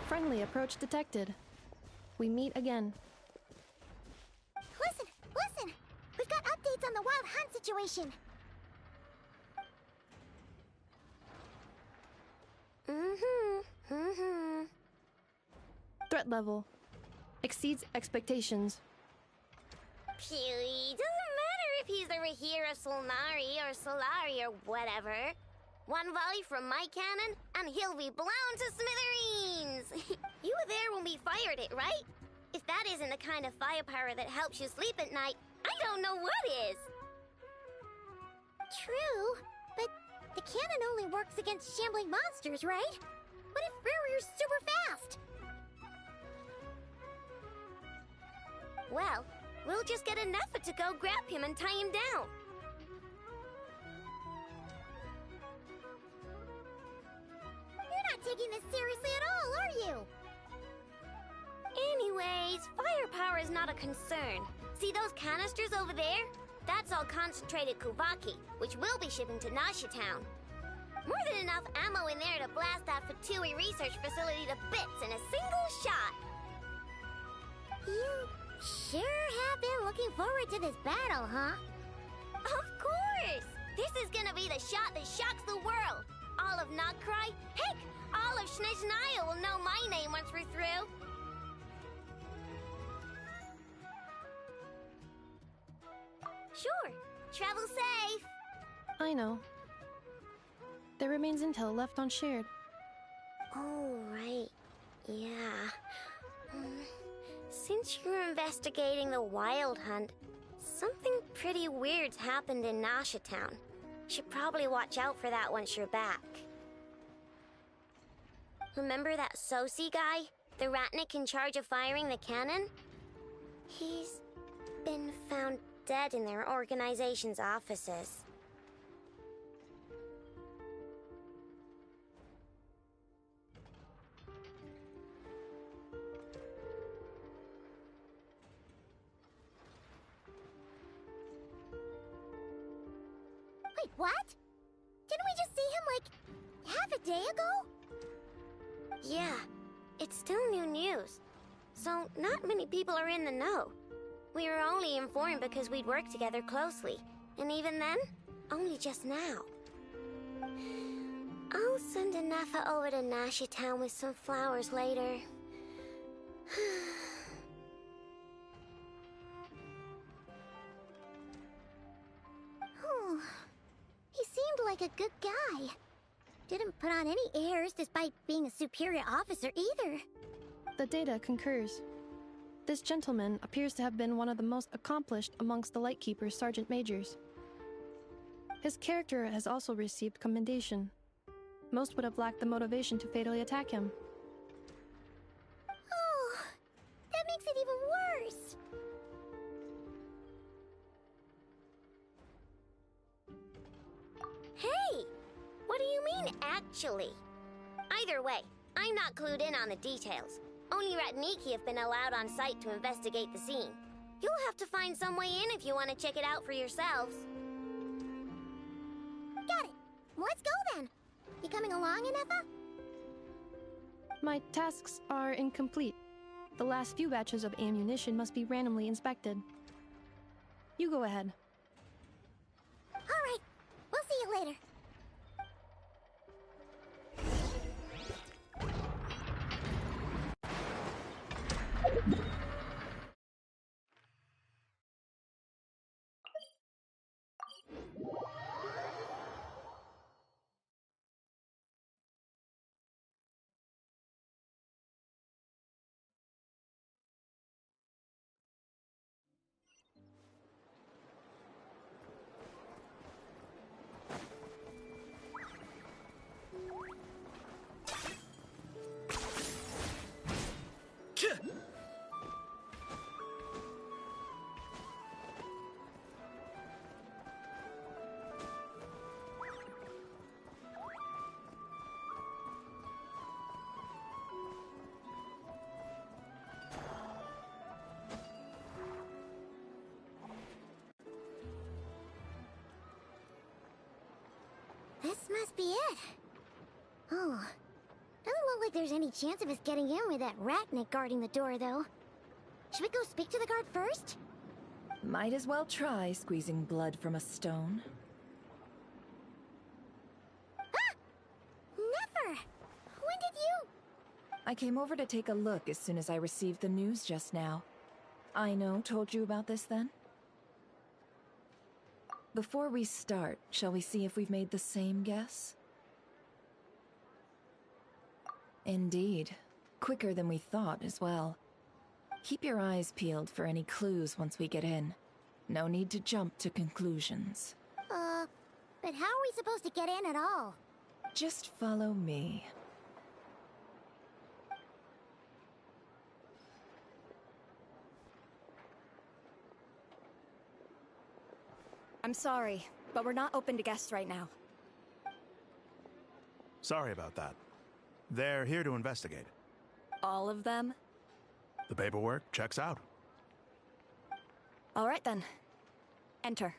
Friendly approach detected. We meet again. Listen! We've got updates on the wild hunt situation. Threat level exceeds expectations. Pewy, doesn't matter if he's the Rahira Solnari or Solari or whatever. One volley from my cannon, and he'll be blown to smithereens! You were there when we fired it, right? If that isn't the kind of firepower that helps you sleep at night, I don't know what is! True, but the cannon only works against shambling monsters, right? What if Farrier's super fast? Well, we'll just get an effort to go grab him and tie him down. You're not taking this seriously at all, are you? Anyways, firepower is not a concern. See those canisters over there? That's all concentrated Kuvaki, which we'll be shipping to Nasha Town. More than enough ammo in there to blast that Fatui research facility to bits in a single shot. You sure have been looking forward to this battle, huh? Of course! This is gonna be the shot that shocks the world. All of Nokrai, heck, all of Snezhnaya will know my name once we're through. Sure, travel safe. I know. There remains intel left unshared. Oh, right. Yeah. Since you're investigating the Wild Hunt, something pretty weird's happened in Nasha Town. Should probably watch out for that once you're back. Remember that Sosi guy? The Ratnik in charge of firing the cannon? He's been found dead in their organization's offices. Wait, what? Didn't we just see him, like, half a day ago? Yeah, it's still new news. So, not many people are in the know. We were only informed because we'd worked together closely. And even then, only just now. I'll send a Nefa over to Nasha Town with some flowers later. He seemed like a good guy. Didn't put on any airs despite being a superior officer either. The data concurs. This gentleman appears to have been one of the most accomplished amongst the Lightkeeper's sergeant majors. His character has also received commendation. Most would have lacked the motivation to fatally attack him. Oh, that makes it even worse. Hey! What do you mean, actually? Either way, I'm not clued in on the details. Only Ratniki have been allowed on site to investigate the scene. You'll have to find some way in if you want to check it out for yourselves. Got it. Let's go then. You coming along, Anefa? My tasks are incomplete. The last few batches of ammunition must be randomly inspected. You go ahead. All right. We'll see you later. This must be it. Oh, doesn't look like there's any chance of us getting in with that Ratnik guarding the door, though. Should we go speak to the guard first? Might as well try squeezing blood from a stone. Ah! Never! When did you... I came over to take a look as soon as I received the news just now. Aino told you about this then? Before we start, shall we see if we've made the same guess? Indeed. Quicker than we thought as well. Keep your eyes peeled for any clues once we get in. No need to jump to conclusions. But how are we supposed to get in at all? Just follow me. I'm sorry, but we're not open to guests right now. Sorry about that. They're here to investigate. All of them? The paperwork checks out. All right then. Enter.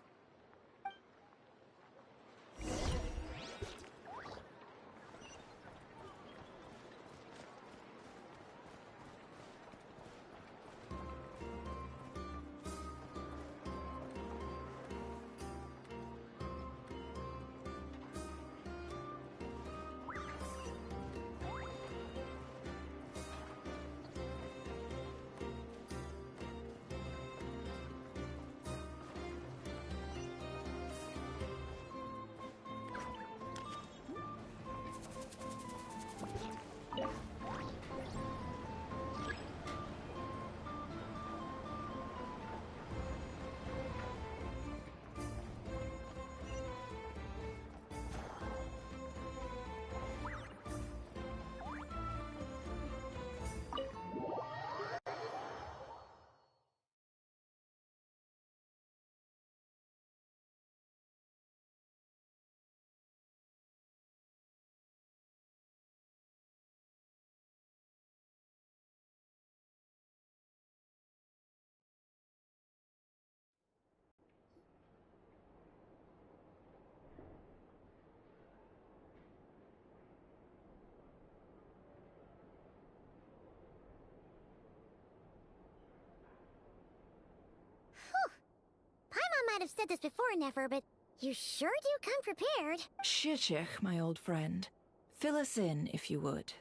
said this before, Nefer, but you sure do come prepared. Shishich, my old friend. Fill us in, if you would.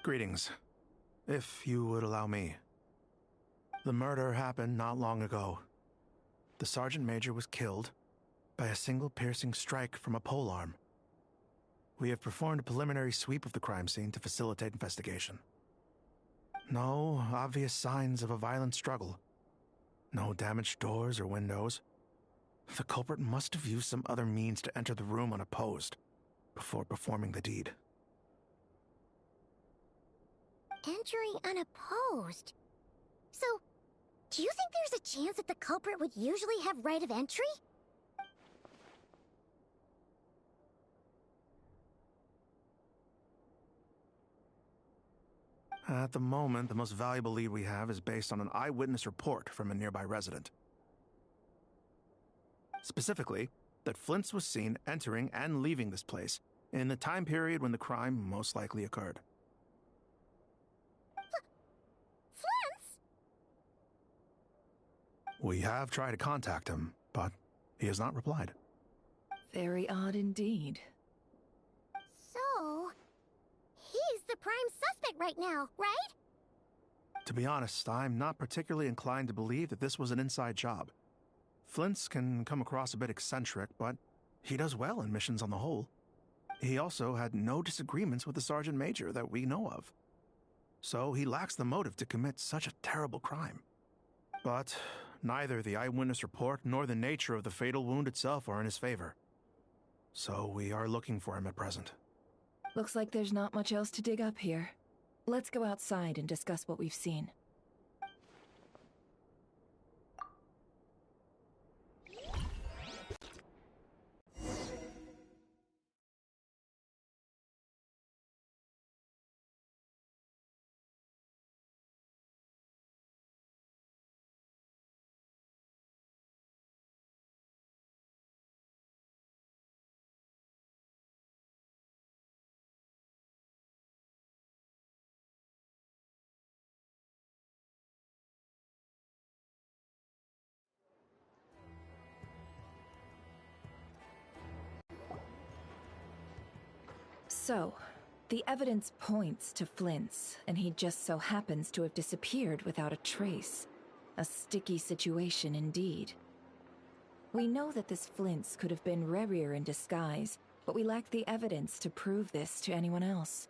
Greetings. If you would allow me. The murder happened not long ago. The Sergeant Major was killed by a single piercing strike from a polearm. We have performed a preliminary sweep of the crime scene to facilitate investigation. No obvious signs of a violent struggle. No damaged doors or windows. The culprit must have used some other means to enter the room unopposed before performing the deed. Entering unopposed? So, do you think there's a chance that the culprit would usually have right of entry? At the moment, the most valuable lead we have is based on an eyewitness report from a nearby resident. Specifically, that Flint's was seen entering and leaving this place in the time period when the crime most likely occurred. Flint's? We have tried to contact him, but he has not replied. Very odd indeed. So, he's the prime suspect right now, right? To be honest, I'm not particularly inclined to believe that this was an inside job. Flint's can come across a bit eccentric, but he does well in missions on the whole. He also had no disagreements with the Sergeant Major that we know of. So he lacks the motive to commit such a terrible crime. But neither the eyewitness report nor the nature of the fatal wound itself are in his favor. So we are looking for him at present. Looks like there's not much else to dig up here. Let's go outside and discuss what we've seen. So, the evidence points to Flint's, and he just so happens to have disappeared without a trace. A sticky situation indeed. We know that this Flint's could have been Rerir in disguise, but we lack the evidence to prove this to anyone else.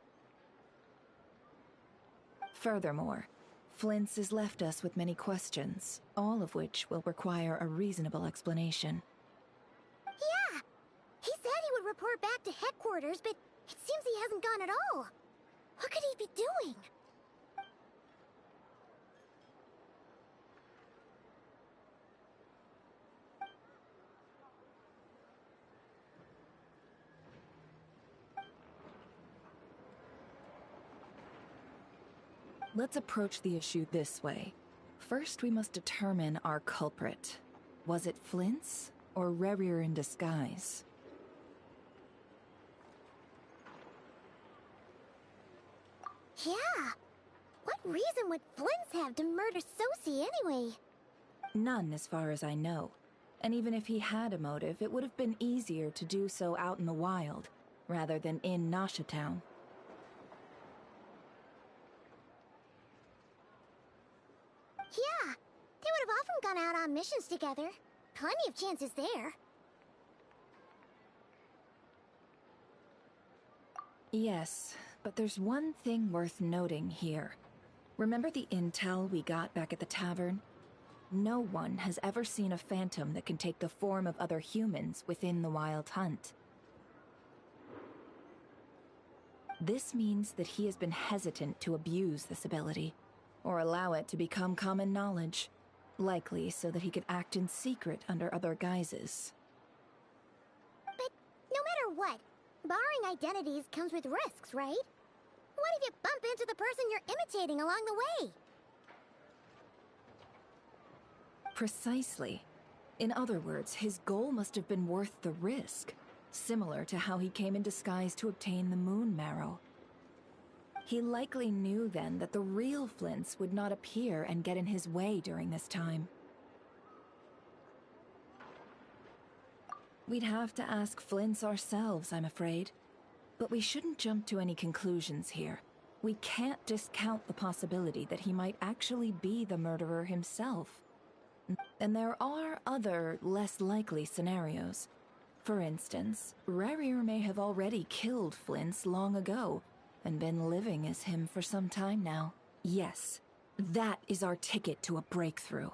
Furthermore, Flint's has left us with many questions, all of which will require a reasonable explanation. Yeah! He said he would report back to headquarters, but it seems he hasn't gone at all. What could he be doing? Let's approach the issue this way. First, we must determine our culprit. Was it Flint's or Rerir in disguise? Yeah. What reason would Flint's have to murder Sosie anyway? None, as far as I know. And even if he had a motive, it would have been easier to do so out in the wild, rather than in Nasha Town. Yeah, they would have often gone out on missions together. Plenty of chances there. Yes, but there's one thing worth noting here. Remember the intel we got back at the tavern? No one has ever seen a phantom that can take the form of other humans within the Wild Hunt. This means that he has been hesitant to abuse this ability, or allow it to become common knowledge, likely so that he could act in secret under other guises. But no matter what, borrowing identities comes with risks, right? What if you bump into the person you're imitating along the way? Precisely. In other words, his goal must have been worth the risk, similar to how he came in disguise to obtain the moon marrow. He likely knew then that the real Flint's would not appear and get in his way during this time. We'd have to ask Flint's ourselves, I'm afraid. But we shouldn't jump to any conclusions here. We can't discount the possibility that he might actually be the murderer himself. And there are other, less likely scenarios. For instance, Rarier may have already killed Flint's long ago, and been living as him for some time now. Yes, that is our ticket to a breakthrough.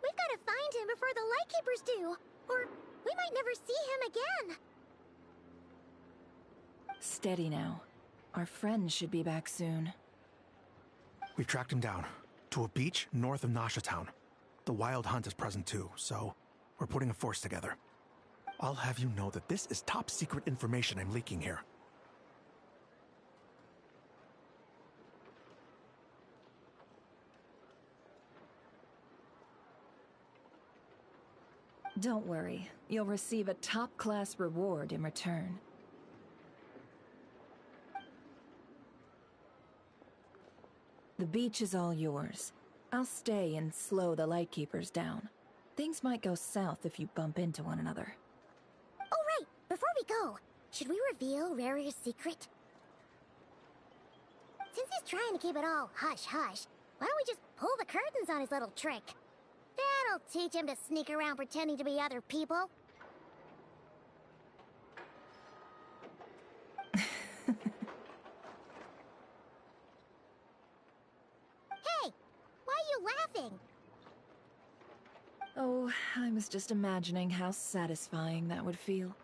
We've got to find him before the Lightkeepers do, or we might never see him again. Steady now. Our friends should be back soon. We've tracked him down to a beach north of Nasha Town. The Wild Hunt is present too, so we're putting a force together. I'll have you know that this is top secret information I'm leaking here. Don't worry, you'll receive a top-class reward in return. The beach is all yours. I'll stay and slow the Lightkeepers down. Things might go south if you bump into one another. Oh, right! Before we go, should we reveal Rarier's secret? Since he's trying to keep it all hush-hush, why don't we just pull the curtains on his little trick? That'll teach him to sneak around pretending to be other people. Hey! Why are you laughing? Oh, I was just imagining how satisfying that would feel.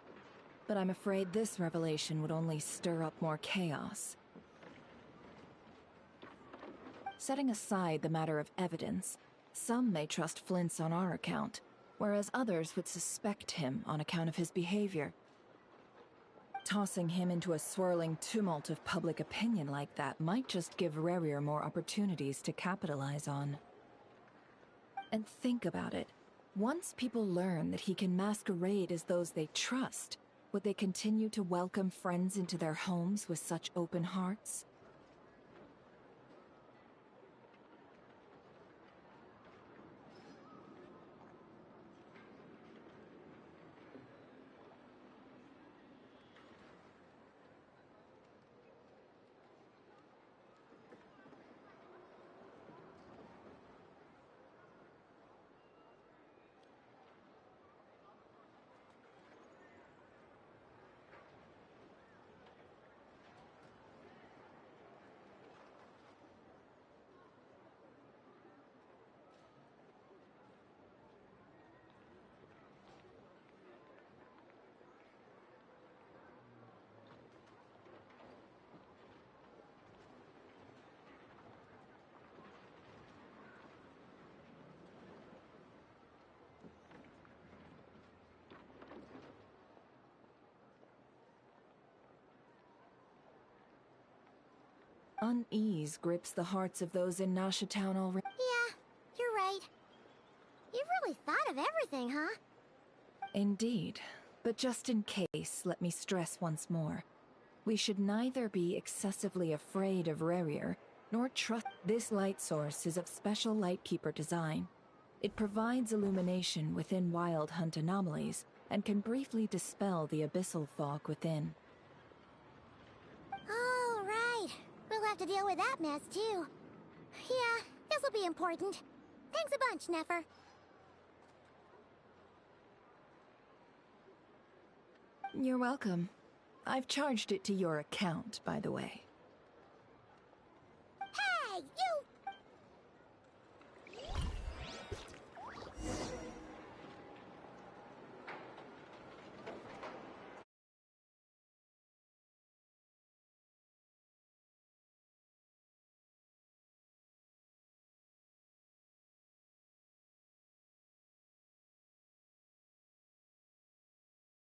But I'm afraid this revelation would only stir up more chaos. Setting aside the matter of evidence, some may trust Flint's on our account, whereas others would suspect him on account of his behavior. Tossing him into a swirling tumult of public opinion like that might just give Rarier more opportunities to capitalize on. And think about it. Once people learn that he can masquerade as those they trust, would they continue to welcome friends into their homes with such open hearts? Unease grips the hearts of those in Nasha Town already. Yeah, you're right. You've really thought of everything, huh? Indeed. But just in case, let me stress once more. We should neither be excessively afraid of Rarier, nor trust. This light source is of special Lightkeeper design. It provides illumination within Wild Hunt anomalies, and can briefly dispel the abyssal fog within. Oh, right. We'll have to deal with that mess, too. Yeah, this'll be important. Thanks a bunch, Nefer. You're welcome. I've charged it to your account, by the way.